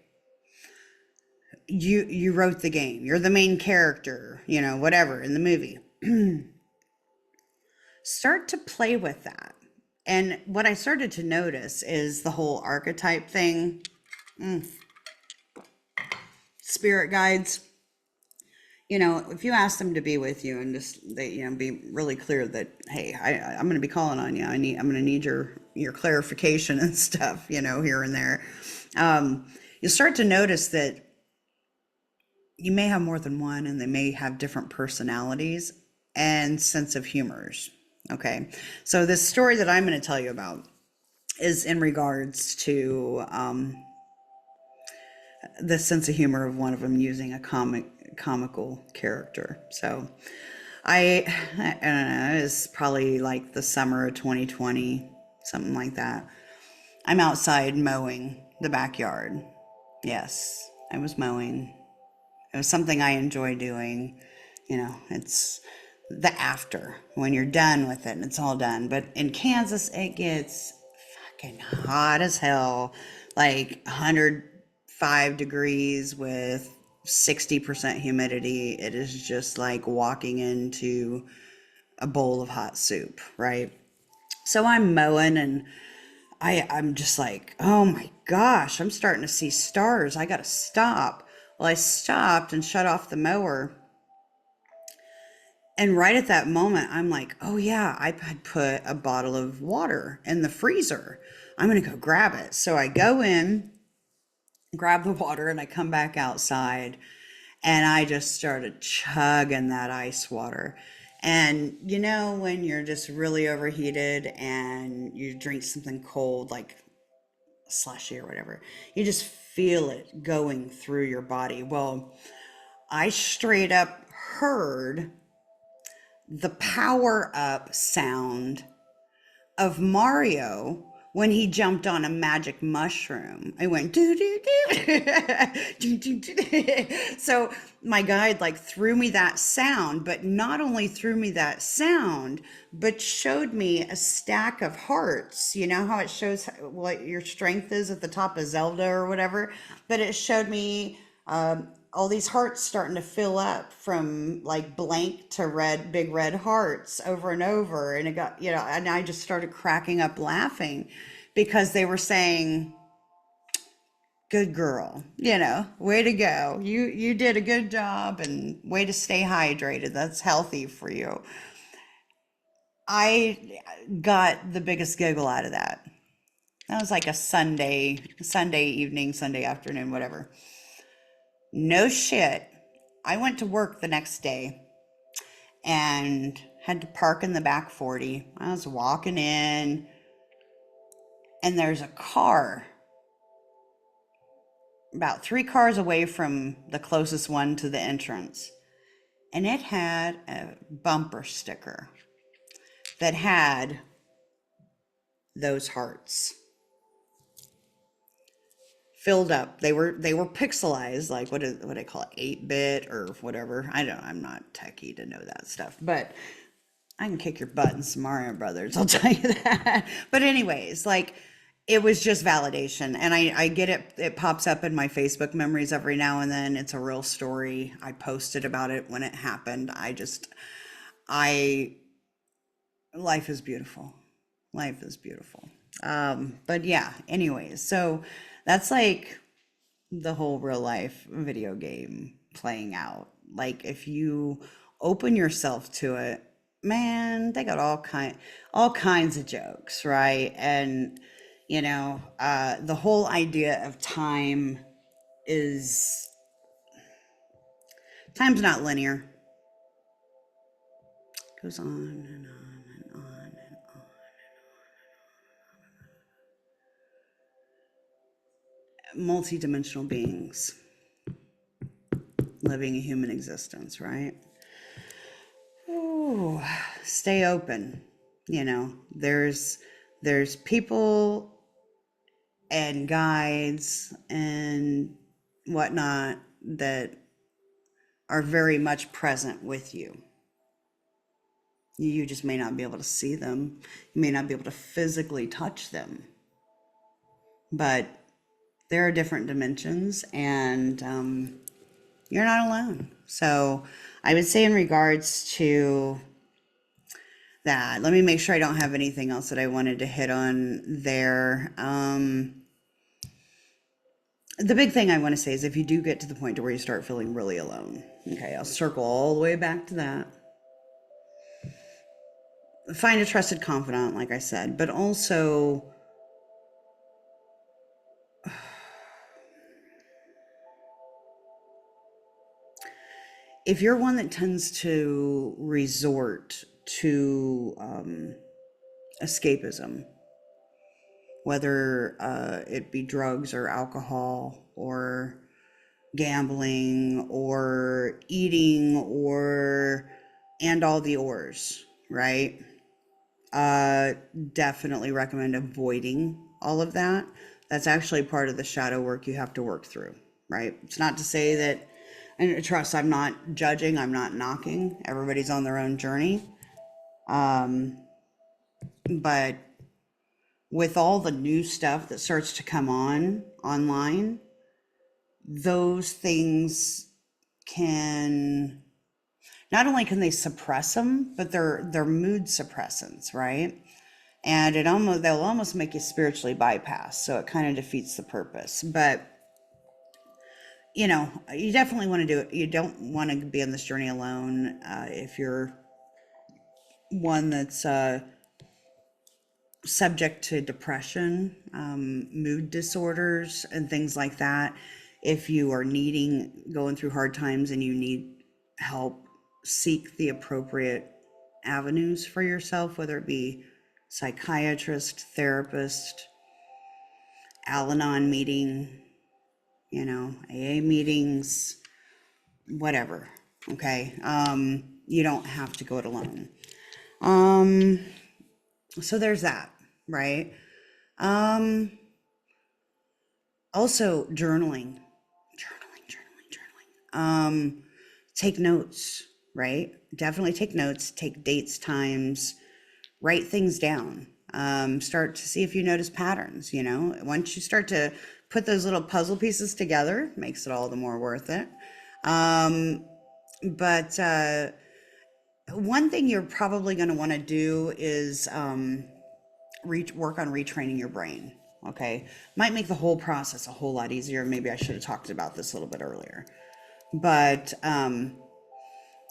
You wrote the game. You're the main character, whatever, in the movie. Start to play with that. And what I started to notice is the whole archetype thing. Spirit guides, if you ask them to be with you and just be really clear that, hey, I'm going to be calling on you. I'm going to need your clarification and stuff, here and there. You'll start to notice that you may have more than one, and they may have different personalities and sense of humors. Okay. So this story that I'm going to tell you about is in regards to the sense of humor of one of them using a comical character. So I don't know, it's probably like the summer of 2020, something like that. I'm outside mowing the backyard. Yes, I was mowing. It was something I enjoy doing. It's the after when you're done with it and it's all done. But in Kansas, it gets fucking hot as hell, like 105 degrees with 60% humidity. It is just like walking into a bowl of hot soup, right? So I'm mowing and I'm just like, oh my gosh, I'm starting to see stars. I got to stop. Well, I stopped and shut off the mower. And right at that moment, I'm like, oh yeah, I had put a bottle of water in the freezer. I'm going to go grab it. So I go in, grab the water, and I come back outside and I just started chugging that ice water. And when you're just really overheated and you drink something cold, like slushy or whatever, you just feel it going through your body. Well, I straight up heard the power up sound of Mario when he jumped on a magic mushroom. I went doo doo doo. Doo, doo, doo. So my guide like threw me that sound, but not only threw me that sound, but showed me a stack of hearts. You know how it shows what your strength is at the top of Zelda or whatever? But it showed me all these hearts starting to fill up from like blank to red, big red hearts over and over. And it got, and I just started cracking up laughing because they were saying, good girl, way to go. You did a good job and way to stay hydrated. That's healthy for you. I got the biggest giggle out of that. That was like a Sunday evening, Sunday afternoon, whatever. No shit. I went to work the next day and had to park in the back 40. I was walking in and there's a car about 3 cars away from the closest one to the entrance. And it had a bumper sticker that had those hearts filled up. They were pixelized, like what do I call it, 8-bit or whatever. I'm not techie to know that stuff, but I can kick your butt in some Mario Brothers, I'll tell you that. But anyways, like it was just validation. And I get it. It pops up in my Facebook memories every now and then. It's a real story. I posted about it when it happened. Life is beautiful. Life is beautiful. But yeah, anyways, so that's like the whole real life video game playing out. Like if you open yourself to it, man, they got all kinds of jokes, right? And the whole idea of is time's not linear. It goes on and on and on and on. Multi-dimensional beings living a human existence, right? Ooh, stay open. There's people and guides and whatnot that are very much present with you. You just may not be able to see them. You may not be able to physically touch them. But there are different dimensions and you're not alone. So I would say in regards to that, let me make sure I don't have anything else that I wanted to hit on there. The big thing I want to say is if you do get to the point to where you start feeling really alone, okay, I'll circle all the way back to that. Find a trusted confidant, like I said, but also if you're one that tends to resort to escapism, whether it be drugs or alcohol or gambling or eating and all the ors, right? Definitely recommend avoiding all of that, that's actually part of the shadow work you have to work through, right? It's not to say that, and trust, I'm not judging, I'm not knocking. Everybody's on their own journey. But with all the new stuff that starts to come on online, those things can, not only can they suppress them, but they're mood suppressants, right? And they'll almost make you spiritually bypass, so it kind of defeats the purpose. But you definitely want to do it. You don't want to be on this journey alone. If you're one that's subject to depression, mood disorders, and things like that, if you are going through hard times and you need help, seek the appropriate avenues for yourself, whether it be psychiatrist, therapist, Al-Anon meeting, AA meetings, whatever. Okay. You don't have to go it alone. So there's that, right? Also journaling. Take notes, right? Definitely take notes, take dates, times, write things down. Start to see if you notice patterns, once you start to put those little puzzle pieces together, makes it all the more worth it. But one thing you're probably going to want to do is work on retraining your brain. Okay, might make the whole process a whole lot easier. Maybe I should have talked about this a little bit earlier. But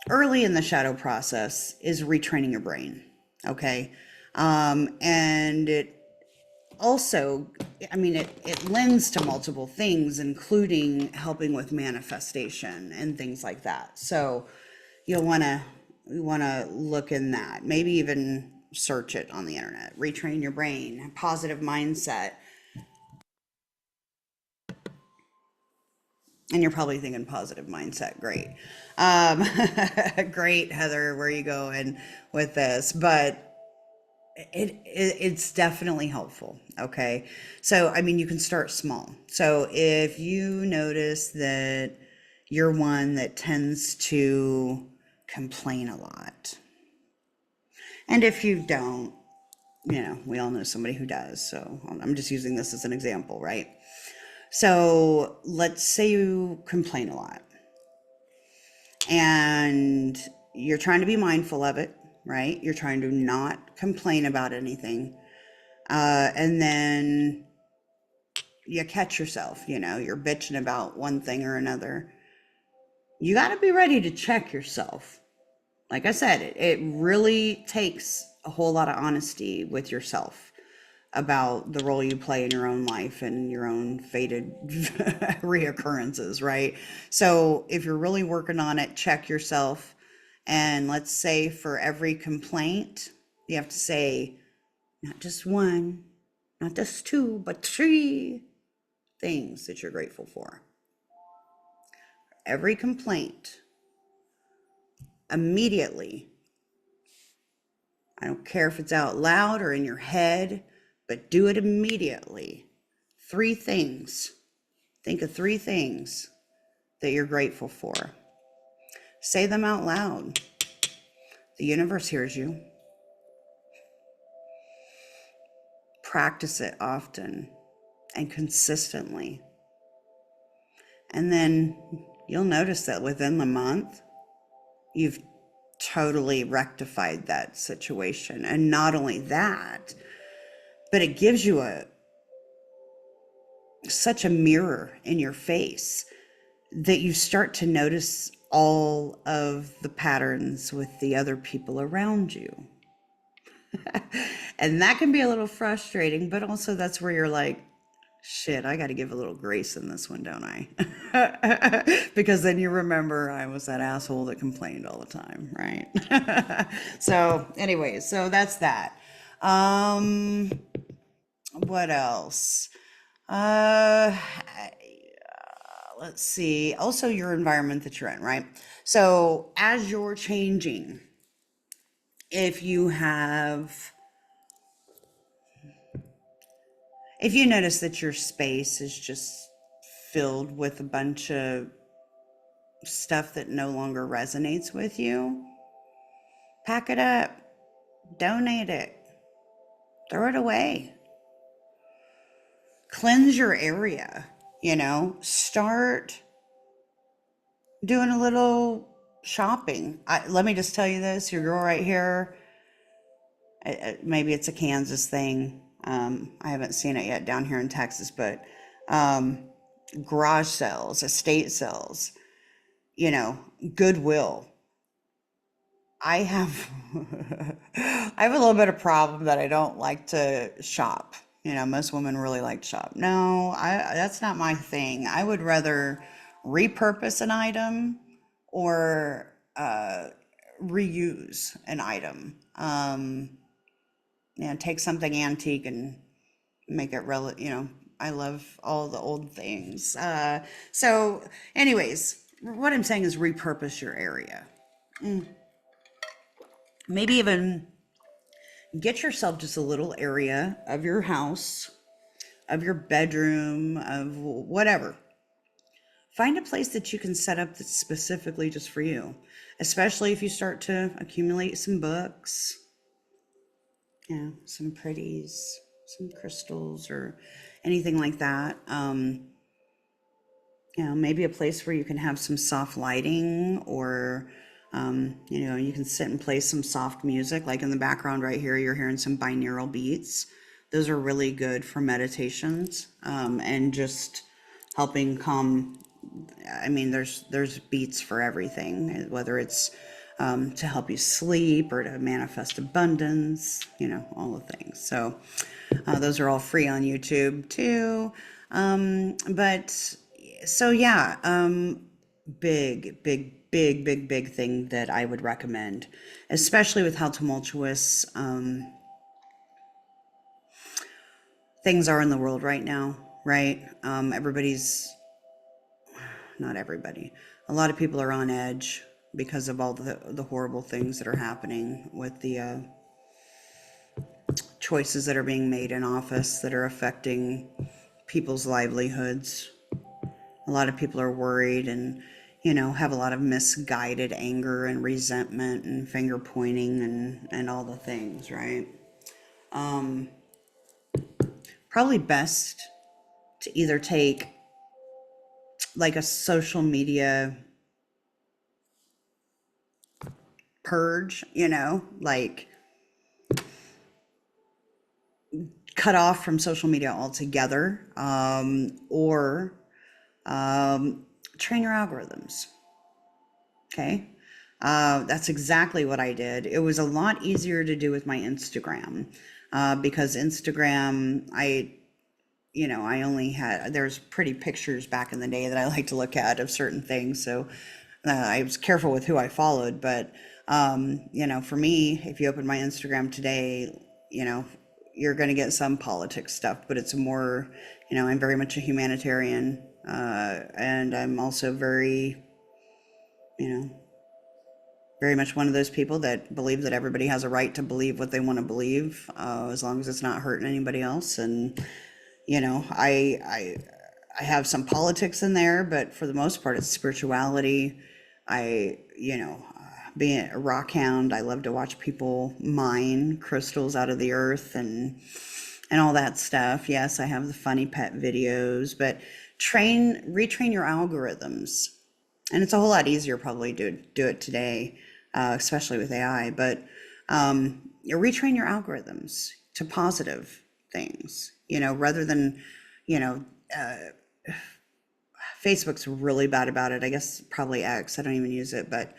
early in the shadow process is retraining your brain. Okay, and it also, it lends to multiple things, including helping with manifestation and things like that. So you'll want to look in that, maybe even search it on the internet. Retrain your brain, positive mindset. And you're probably thinking positive mindset, great. Great, Heather, where are you going with this? But it's definitely helpful. Okay, so you can start small. So if you notice that you're one that tends to complain a lot, and if you don't, we all know somebody who does, so I'm just using this as an example, right? So let's say you complain a lot and you're trying to be mindful of it, right? You're trying to not complain about anything. And then you catch yourself, you're bitching about one thing or another. You got to be ready to check yourself. Like I said, it really takes a whole lot of honesty with yourself about the role you play in your own life and your own fated reoccurrences, right? So if you're really working on it, check yourself. And let's say for every complaint, you have to say not just one, not just two, but 3 things that you're grateful for. Every complaint, immediately, I don't care if it's out loud or in your head, but do it immediately. 3 things. Think of 3 things that you're grateful for. Say them out loud. The universe hears you. Practice it often and consistently. And then you'll notice that within the month, you've totally rectified that situation. And not only that, but it gives you such a mirror in your face that you start to notice all of the patterns with the other people around you. And that can be a little frustrating, but also that's where you're like, shit, I got to give a little grace in this one, don't I? Because then you remember I was that asshole that complained all the time, right? So anyways, so that's that. What else? Let's see. Also your environment that you're in, right? So as you're changing, if you have If you notice that your space is just filled with a bunch of stuff that no longer resonates with you, pack it up, donate it, throw it away, cleanse your area, start doing a little shopping. Let me just tell you this, your girl right here, maybe it's a Kansas thing. I haven't seen it yet down here in Texas, but garage sales, estate sales, Goodwill. I have I have a little bit of problem that I don't like to shop. Most women really like to shop. No, that's not my thing. I would rather repurpose an item or reuse an item. Take something antique and make it I love all the old things. So anyways, what I'm saying is repurpose your area. Maybe even get yourself just a little area of your house, of your bedroom, of whatever. Find a place that you can set up that's specifically just for you, especially if you start to accumulate some books, some pretties, some crystals, or anything like that. Maybe a place where you can have some soft lighting, or you can sit and play some soft music. Like in the background right here, you're hearing some binaural beats. Those are really good for meditations, and just helping calm. I mean, there's beats for everything, whether it's to help you sleep or to manifest abundance, all the things. So those are all free on YouTube too. But so yeah, big thing that I would recommend, especially with how tumultuous things are in the world right now, right? Not everybody, a lot of people are on edge because of all the horrible things that are happening with the choices that are being made in office that are affecting people's livelihoods. A lot of people are worried and, have a lot of misguided anger and resentment and finger pointing and all the things, right? Probably best to either take like a social media purge, like cut off from social media altogether, or train your algorithms. Okay. That's exactly what I did. It was a lot easier to do with my Instagram, because Instagram, I only there's pretty pictures back in the day that I like to look at of certain things. So I was careful with who I followed. But, for me, if you open my Instagram today, you're going to get some politics stuff, but it's more, I'm very much a humanitarian. And I'm also very, very much one of those people that believe that everybody has a right to believe what they want to believe, as long as it's not hurting anybody else. And, I have some politics in there, but for the most part, it's spirituality. Being a rock hound, I love to watch people mine crystals out of the earth and all that stuff. Yes, I have the funny pet videos, but retrain your algorithms. And it's a whole lot easier probably to do it today, especially with AI. But retrain your algorithms to positive things, rather than, Facebook's really bad about it. I guess probably X. I don't even use it, but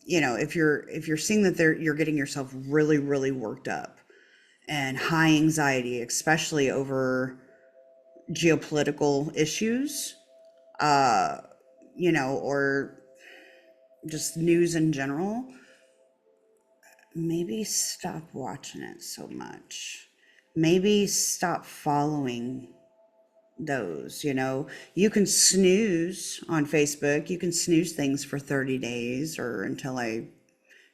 if you're seeing that you're getting yourself really, really worked up and high anxiety, especially over geopolitical issues, or just news in general, maybe stop watching it so much. Maybe stop following those. You can snooze on Facebook. You can snooze things for 30 days or until I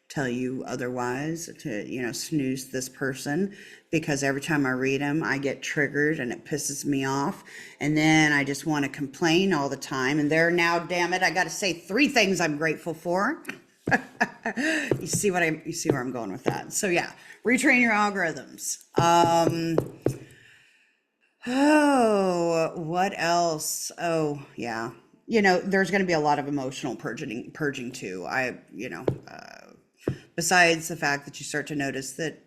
tell you otherwise, to, snooze this person, because every time I read them, I get triggered and it pisses me off. And then I just want to complain all the time. And there now, damn it, I got to say 3 things I'm grateful for. You see where I'm going with that. So yeah, retrain your algorithms. Oh, what else? Oh, yeah. There's going to be a lot of emotional purging too. Besides the fact that you start to notice that,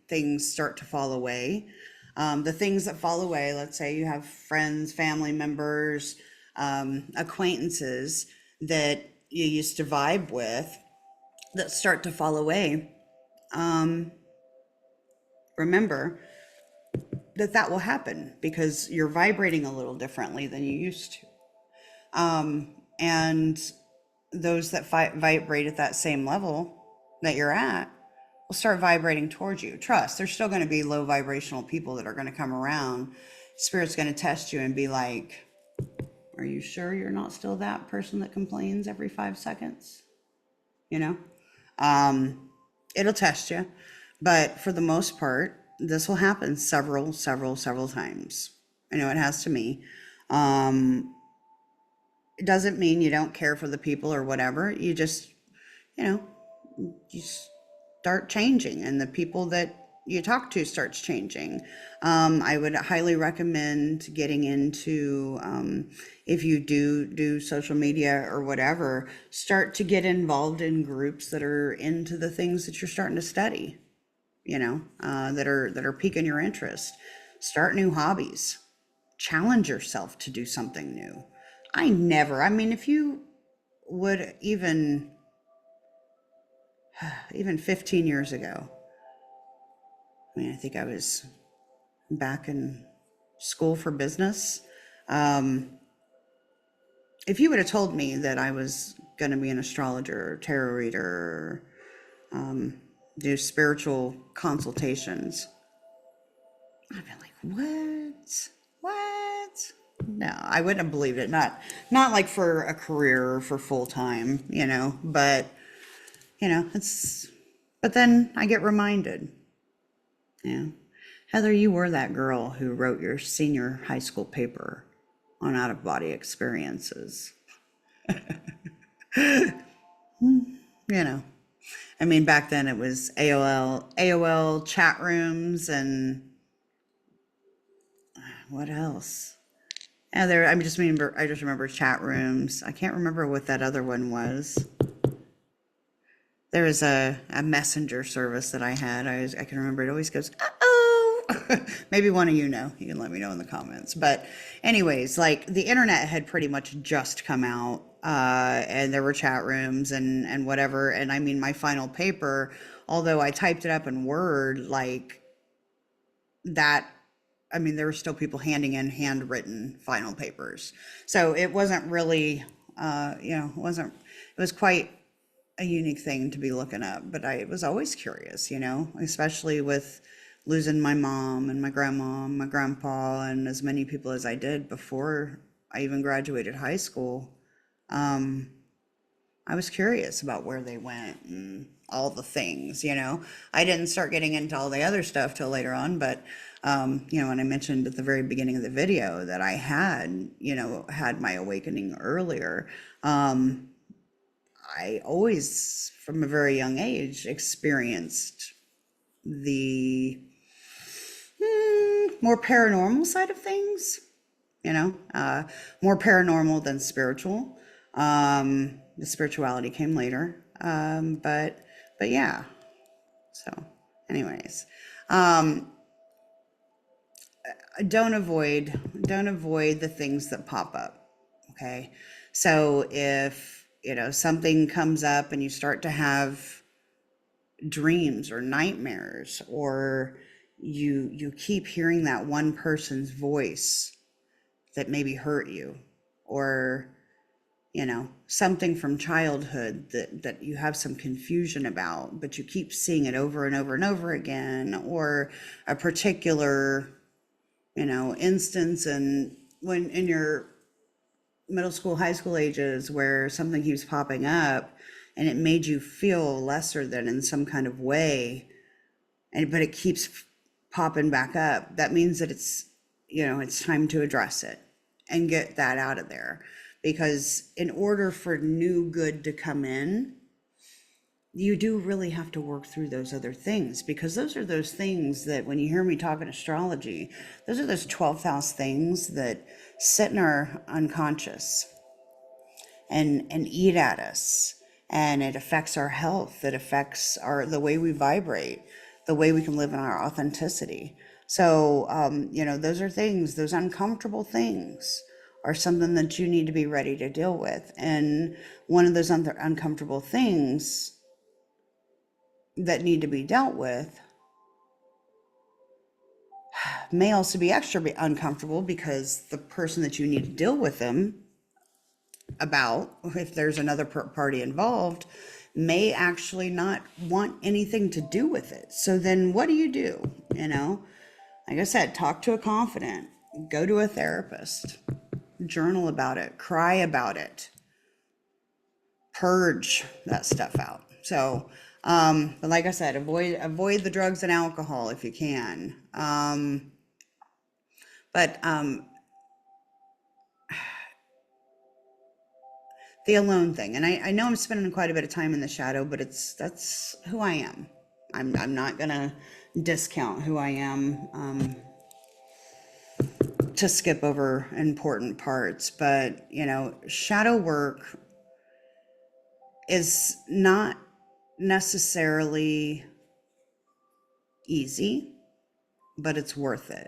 things start to fall away. The things that fall away, let's say you have friends, family members, acquaintances that you used to vibe with that start to fall away. Remember that will happen because you're vibrating a little differently than you used to. And those that vibrate at that same level that you're at will start vibrating towards you. Trust, there's still going to be low vibrational people that are going to come around. Spirit's going to test you and be like, are you sure you're not still that person that complains every 5 seconds? It'll test you. But for the most part, this will happen several times. I know it has to me. It doesn't mean you don't care for the people or whatever. You just, you start changing, and the people that you talk to starts changing. I would highly recommend getting into, if you do social media or whatever, start to get involved in groups that are into the things that you're starting to study, that are piquing your interest. Start new hobbies. Challenge yourself to do something new. If you would, even 15 years ago, I think I was back in school for business. If you would have told me that I was going to be an astrologer or tarot reader, or do spiritual consultations, I'd be like, what? No, I wouldn't have believed it. Not like for a career or for full time, but but then I get reminded, Heather, you were that girl who wrote your senior high school paper on out of body experiences. Back then it was AOL chat rooms, and what else? I just remember chat rooms. I can't remember what that other one was. There was a messenger service that I had. I can remember it always goes, uh-oh. Maybe one of you know. You can let me know in the comments. But anyways, like the internet had pretty much just come out, and there were chat rooms and whatever. And my final paper, although I typed it up in Word, like that, there were still people handing in handwritten final papers. So it wasn't really, it was quite a unique thing to be looking up. But I was always curious, especially with losing my mom and my grandma and my grandpa and as many people as I did before I even graduated high school. I was curious about where they went and all the things, I didn't start getting into all the other stuff till later on, but when I mentioned at the very beginning of the video that I had my awakening earlier, I always, from a very young age, experienced the more paranormal side of things, more paranormal than spiritual. The spirituality came later, but yeah. So, anyways, don't avoid the things that pop up. Okay, so if something comes up and you start to have dreams or nightmares, or you keep hearing that one person's voice that maybe hurt you, or something from childhood that you have some confusion about, but you keep seeing it over and over and over again, or a particular instance, and when in your middle school, high school ages where something keeps popping up, and it made you feel lesser than in some kind of way, but it keeps popping back up, that means that it's time to address it and get that out of there. Because in order for new good to come in, you do really have to work through those other things, because those are those things that, when you hear me talking astrology, those are those 12th house things that sit in our unconscious and eat at us, and it affects our health, it affects the way we vibrate, the way we can live in our authenticity. So those are things, those uncomfortable things are something that you need to be ready to deal with. And one of those uncomfortable things that need to be dealt with may also be extra uncomfortable, because the person that you need to deal with them about, if there's another party involved, may actually not want anything to do with it. So then what do? Like I said, talk to a confidant, go to a therapist, journal about it, cry about it, purge that stuff out. So but like I said, avoid the drugs and alcohol if you can. But the alone thing, and I know I'm spending quite a bit of time in the shadow, but that's who I am. I'm not gonna discount who I am to skip over important parts. But shadow work is not necessarily easy, but it's worth it.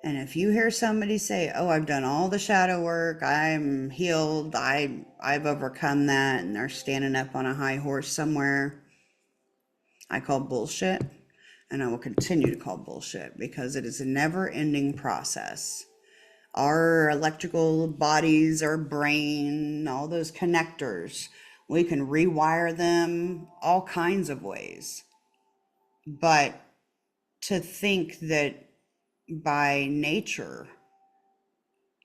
And if you hear somebody say, "Oh, I've done all the shadow work, I'm healed, I've overcome that," and they're standing up on a high horse somewhere, I call bullshit. And I will continue to call bullshit, because it is a never-ending process. Our electrical bodies, our brain, all those connectors, we can rewire them all kinds of ways. But to think that by nature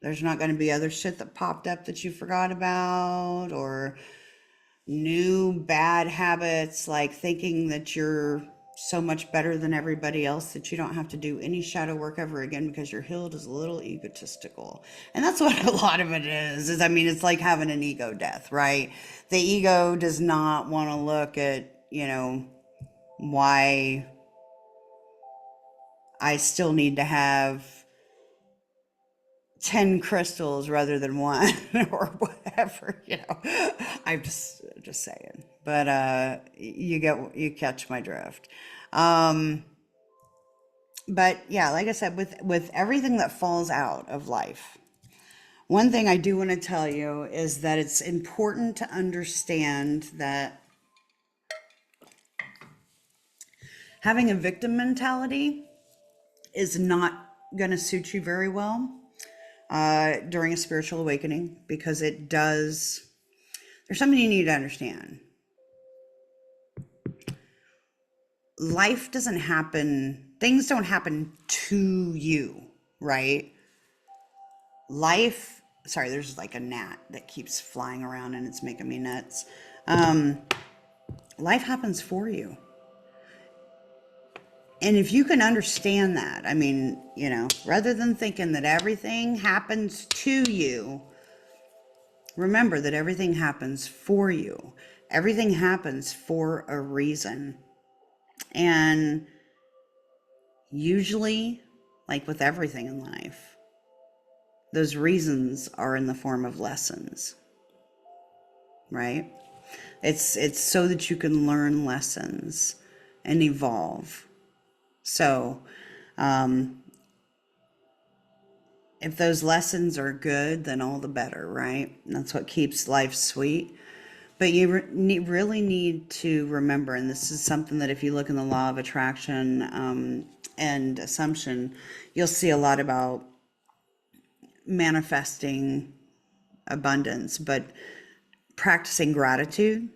there's not going to be other shit that popped up that you forgot about, or new bad habits, like thinking that you're so much better than everybody else that you don't have to do any shadow work ever again because you're healed, is a little egotistical. And that's what a lot of it is it's like having an ego death, right? The ego does not want to look at why I still need to have 10 crystals rather than one or whatever. I'm just saying. But you catch my drift. But yeah, like I said, with everything that falls out of life, one thing I do want to tell you is that it's important to understand that having a victim mentality is not going to suit you very well during a spiritual awakening, because there's something you need to understand. Life doesn't happen, things don't happen to you, right? Sorry, there's like a gnat that keeps flying around and it's making me nuts. Life happens for you. And if you can understand that, rather than thinking that everything happens to you, remember that everything happens for you. Everything happens for a reason. And usually, like with everything in life, those reasons are in the form of lessons, right? It's so that you can learn lessons and evolve. So, if those lessons are good, then all the better, right? And that's what keeps life sweet. But you really need to remember, and this is something that if you look in the law of attraction and assumption, you'll see a lot about manifesting abundance, but practicing gratitude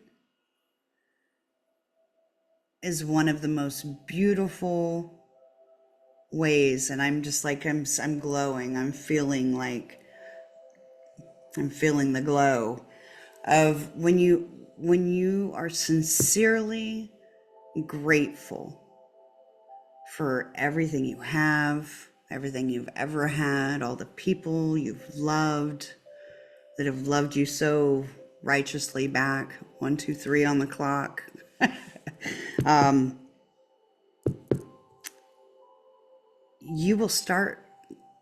is one of the most beautiful ways. And I'm just like, I'm glowing. I'm feeling the glow of when you when you are sincerely grateful for everything you have, everything you've ever had, all the people you've loved that have loved you so righteously back, 1, 2, 3 on the clock. You will start,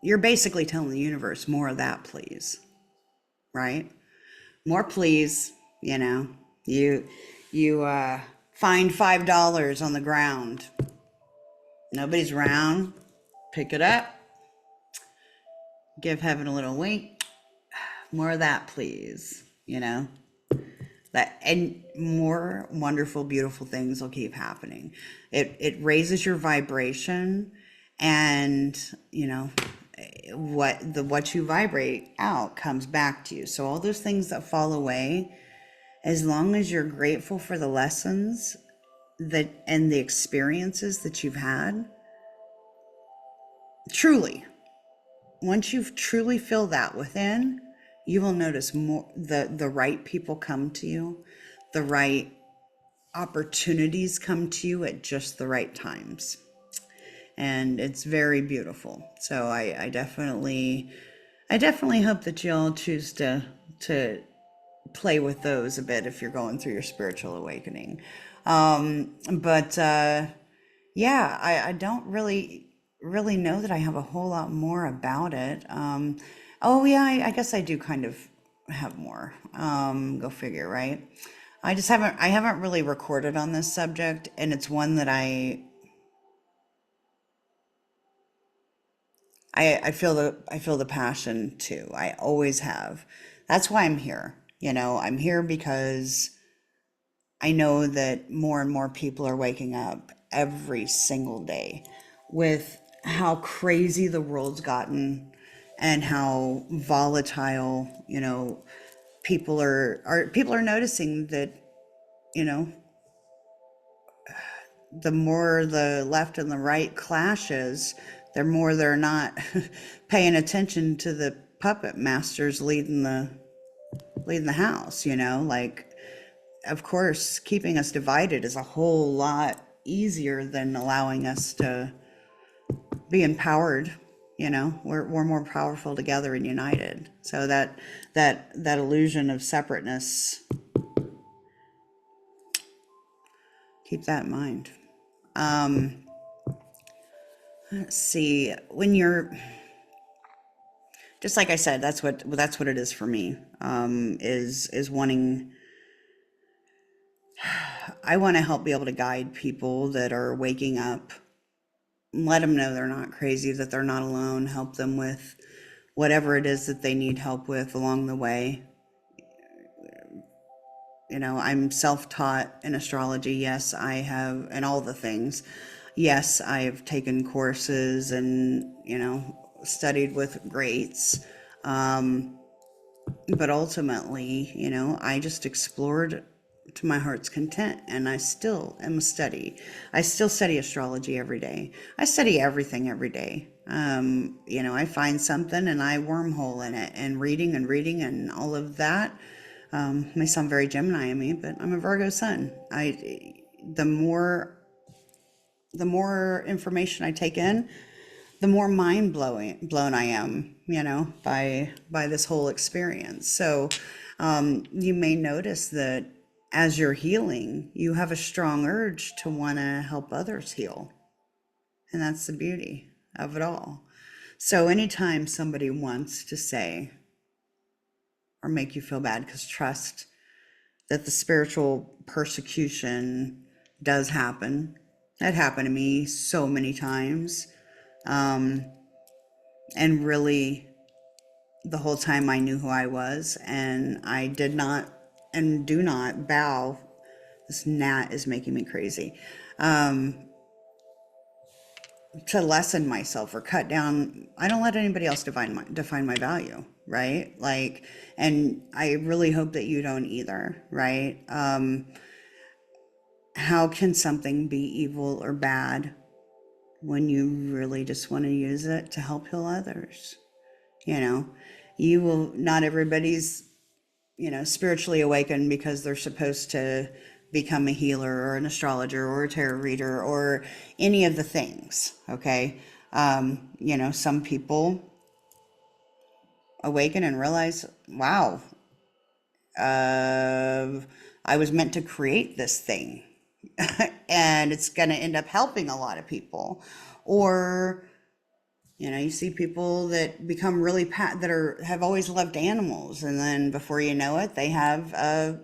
you're basically telling the universe, more of that, please, right? More, please. You know, you find $5 on the ground, nobody's around, pick it up, give heaven a little wink, more of that, please. You know, that, and more wonderful, beautiful things will keep happening. It raises your vibration, and you know, what you vibrate out comes back to you. So all those things that fall away, as long as you're grateful for the lessons that and the experiences that you've had, truly, once you've truly feel that within, you will notice more, the right people come to you, the right opportunities come to you at just the right times, and it's very beautiful. So I definitely hope that you'll choose to play with those a bit if you're going through your spiritual awakening. But yeah, I don't really know that I have a whole lot more about it. Oh yeah, I guess I do kind of have more. Go figure, right? I haven't really recorded on this subject, and it's one that I feel the passion too. I always have. That's why I'm here. You know, I'm here because I know that more and more people are waking up every single day with how crazy the world's gotten and how volatile, you know, people are noticing that, you know, the more the left and the right clashes, the more they're not paying attention to the puppet masters leading the house, you know, like, of course, keeping us divided is a whole lot easier than allowing us to be empowered. You know, we're more powerful together and united. So that illusion of separateness, keep that in mind. Let's see, when you're, just like I said, that's what it is for me. Is wanting, I want to help be able to guide people that are waking up, let them know they're not crazy, that they're not alone, help them with whatever it is that they need help with along the way. You know, I'm self-taught in astrology. Yes, I have, and all the things. Yes, I've taken courses and, you know, studied with greats. But ultimately, you know, I just explored to my heart's content, and I still am a study. I still study astrology every day. I study everything every day. You know, I find something and I wormhole in it, and reading and all of that. May sound very Gemini in me, but I'm a Virgo sun. The more information I take in, the more blown I am, you know, by this whole experience. So you may notice that as you're healing, you have a strong urge to want to help others heal. And that's the beauty of it all. So anytime somebody wants to say or make you feel bad, because trust that the spiritual persecution does happen. That happened to me so many times. And really, the whole time I knew who I was, and I did not and do not bow. This gnat is making me crazy. To lessen myself or cut down. I don't let anybody else define my value, right? Like, and I really hope that you don't either, right? How can something be evil or bad when you really just want to use it to help heal others? You know, not everybody's spiritually awakened because they're supposed to become a healer or an astrologer or a tarot reader or any of the things. Okay. Some people awaken and realize, wow, I was meant to create this thing and it's going to end up helping a lot of people. Or, you see people that become really have always loved animals, and then before you know it, they have a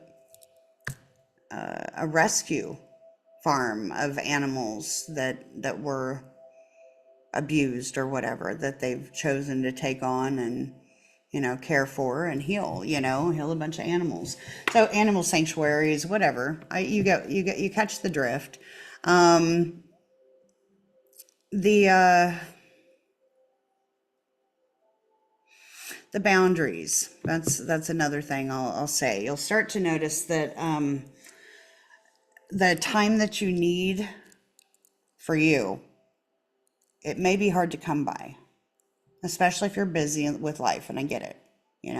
rescue farm of animals that were abused or whatever, that they've chosen to take on and care for and heal a bunch of animals. So animal sanctuaries, whatever. You catch the drift. The the boundaries. That's another thing I'll say. You'll start to notice that the time that you need for you, it may be hard to come by, especially if you're busy with life. And I get it. You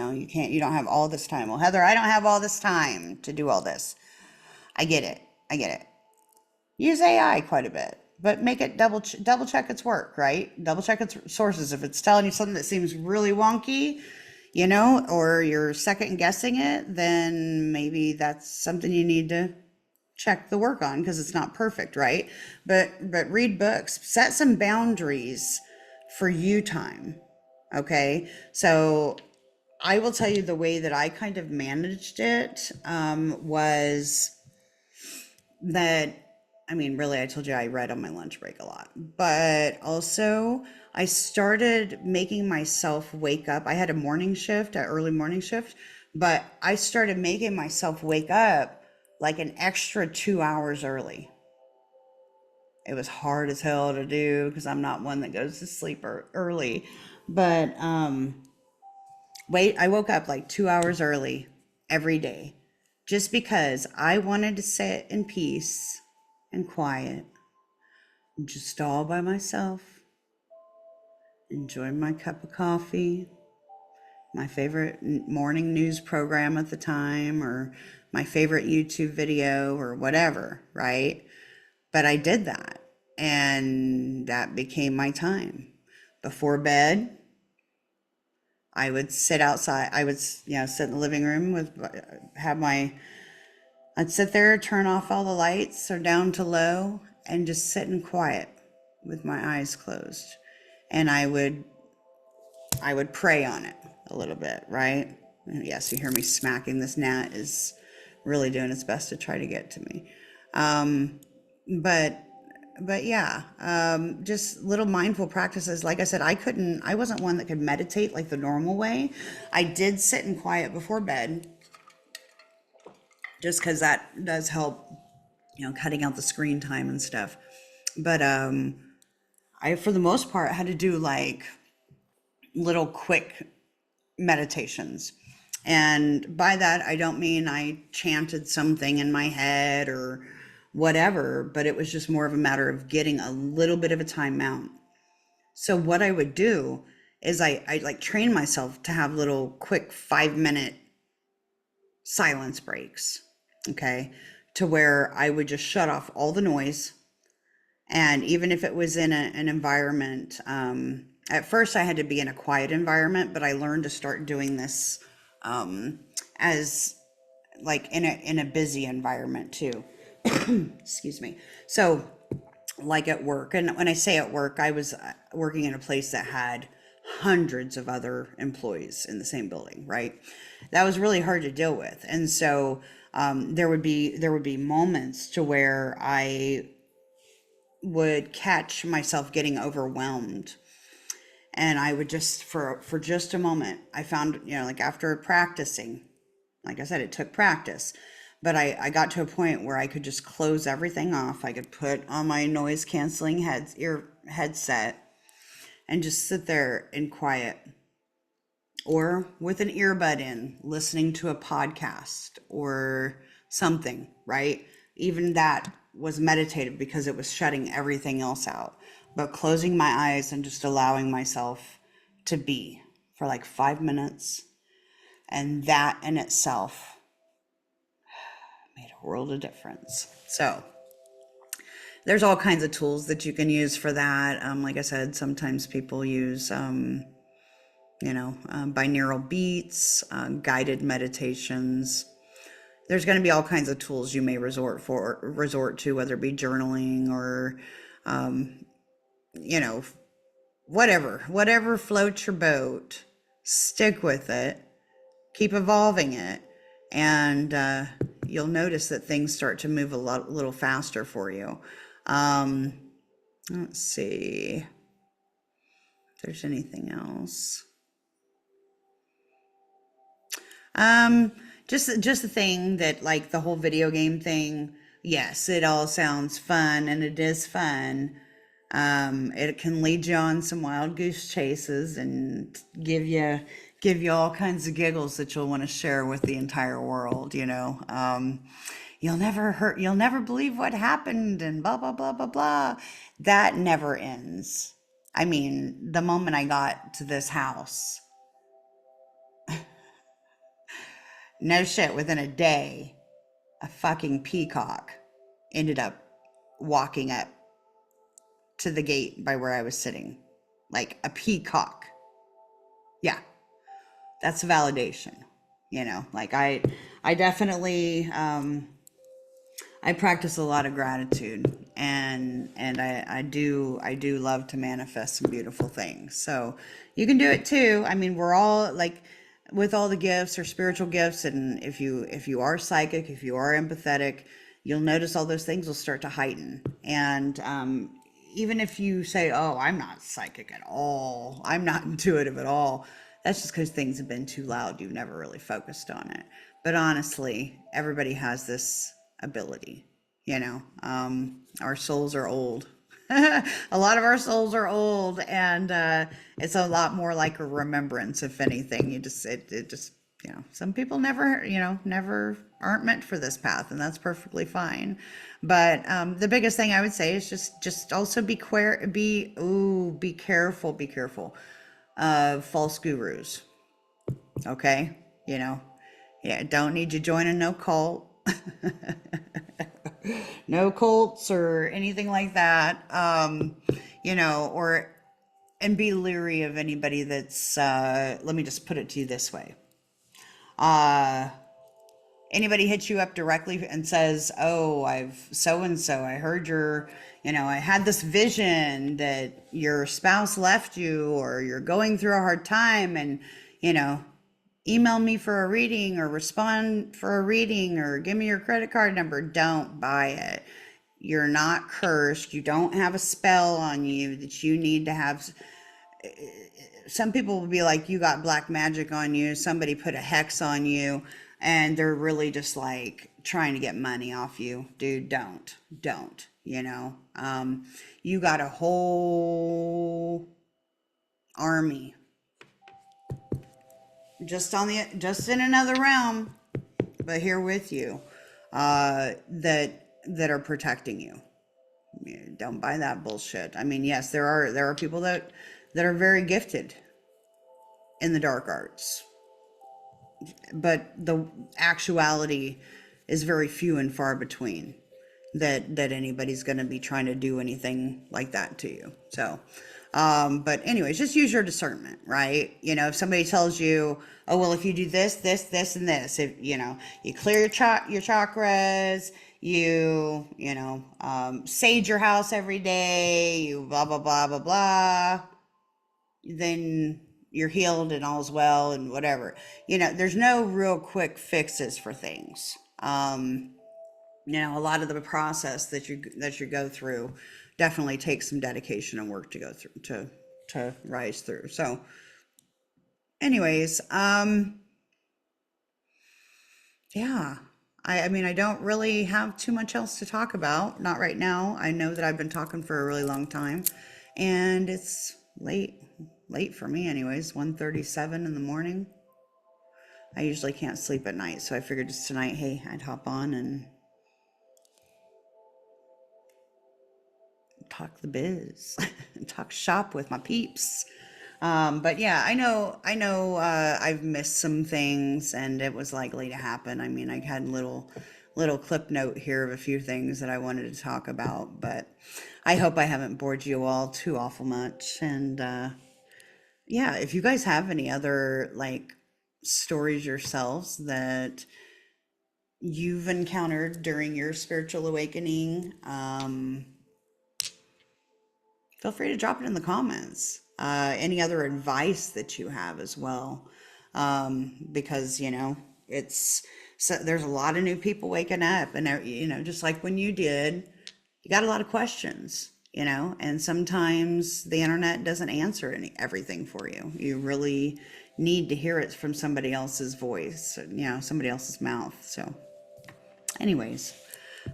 don't have all this time. Well, Heather, I don't have all this time to do all this. I get it. Use AI quite a bit, but make it double check its work, right? Double check its sources. If it's telling you something that seems really wonky, or you're second guessing it, then maybe that's something you need to check the work on, because it's not perfect, right? But read books, set some boundaries for you time. Okay. So I will tell you the way that I kind of managed it was that, really, I told you I read on my lunch break a lot, but also I started making myself wake up. I had an early morning shift, but I started making myself wake up like an extra 2 hours early. It was hard as hell to do because I'm not one that goes to sleep early, but I woke up like 2 hours early every day just because I wanted to sit in peace and quiet, just all by myself, enjoy my cup of coffee, my favorite morning news program at the time, or my favorite YouTube video or whatever, right? But I did that, and that became my time. Before bed, I would sit outside. I would, sit in the living room I'd sit there, turn off all the lights or down to low, and just sit in quiet with my eyes closed. And I would pray on it a little bit, right? Yes, you hear me smacking. This gnat is really doing its best to try to get to me. But yeah, just little mindful practices. Like I said, I wasn't one that could meditate like the normal way. I did sit in quiet before bed, just because that does help, cutting out the screen time and stuff. But I, for the most part, had to do like little quick meditations. And by that, I don't mean I chanted something in my head or whatever, but it was just more of a matter of getting a little bit of a time out. So what I would do is I like train myself to have little quick 5-minute silence breaks. Okay. To where I would just shut off all the noise. And even if it was in an environment, at first I had to be in a quiet environment, but I learned to start doing this as like in a busy environment too. Excuse me. So like at work, and when I say at work, I was working in a place that had hundreds of other employees in the same building, right? That was really hard to deal with. And so there would be moments to where I would catch myself getting overwhelmed, and I would just for just a moment, I found, like after practicing, like I said, it took practice, but I got to a point where I could just close everything off. I could put on my noise canceling headset and just sit there in quiet, or with an earbud in, listening to a podcast or something, right? Even that was meditative because it was shutting everything else out, but closing my eyes and just allowing myself to be for like 5 minutes. And that in itself made a world of difference. So there's all kinds of tools that you can use for that. Like I said, sometimes people use, binaural beats, guided meditations. There's going to be all kinds of tools you may resort to, whether it be journaling or, you know, whatever floats your boat. Stick with it, keep evolving it, and you'll notice that things start to move a little faster for you. Um, let's see if there's anything else. Um, just the thing that, like, the whole video game thing. Yes, it all sounds fun, and it is fun. It can lead you on some wild goose chases and give you all kinds of giggles that you'll want to share with the entire world. You'll never believe what happened, and blah blah blah blah blah. That never ends. I mean, the moment I got to this house, no shit, within a day, a fucking peacock ended up walking up to the gate by where I was sitting. Like a peacock. Yeah, that's validation. Like I definitely, I practice a lot of gratitude, and I do love to manifest some beautiful things. So you can do it too. I mean, we're all like, with all the gifts or spiritual gifts, and if you are psychic, if you are empathetic, you'll notice all those things will start to heighten. And even if you say, "Oh, I'm not psychic at all. I'm not intuitive at all," that's just because things have been too loud. You've never really focused on it. But honestly, everybody has this ability. Our souls are old. A lot of our souls are old, and it's a lot more like a remembrance, if anything. It just, some people never aren't meant for this path, and that's perfectly fine. But the biggest thing I would say is just also be careful of false gurus. Okay, yeah, don't need you joining no cult. No cults or anything like that. And be leery of anybody that's, let me just put it to you this way. Anybody hits you up directly and says, "Oh, I've so and so, I heard I had this vision that your spouse left you, or you're going through a hard time, and, email me for a reading, or respond for a reading, or give me your credit card number." Don't buy it. You're not cursed. You don't have a spell on you that you need to have. Some people will be like, "You got black magic on you. Somebody put a hex on you," and they're really just like trying to get money off you. Dude, don't. You got a whole army just in another realm, but here with you, that are protecting you. Don't buy that bullshit. I mean, yes, there are people that are very gifted in the dark arts, but the actuality is very few and far between that anybody's going to be trying to do anything like that to you. So but anyways, just use your discernment, right? If somebody tells you, "Oh, well, if you do this, this, this, and this, if you clear your chakras, sage your house every day, you blah blah blah blah blah, then you're healed and all's well," and whatever. There's no real quick fixes for things. A lot of the process that you go through definitely takes some dedication and work to go through, to rise through. So anyways, yeah, I mean, I don't really have too much else to talk about, not right now. I know that I've been talking for a really long time, and it's late for me anyways, 1:37 in the morning. I usually can't sleep at night, so I figured just tonight, hey, I'd hop on and talk the biz, talk shop with my peeps. But yeah, I've missed some things and it was likely to happen. I mean, I had little clip note here of a few things that I wanted to talk about, but I hope I haven't bored you all too awful much. And yeah, if you guys have any other like stories yourselves that you've encountered during your spiritual awakening, feel free to drop it in the comments. Any other advice that you have as well, because it's so there's a lot of new people waking up, and just like when you did, you got a lot of questions, and sometimes the internet doesn't answer everything for you. You really need to hear it from somebody else's voice, somebody else's mouth. So, anyways,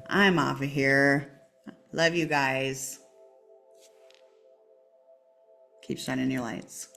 I'm off of here. Love you guys. Keep shining your lights.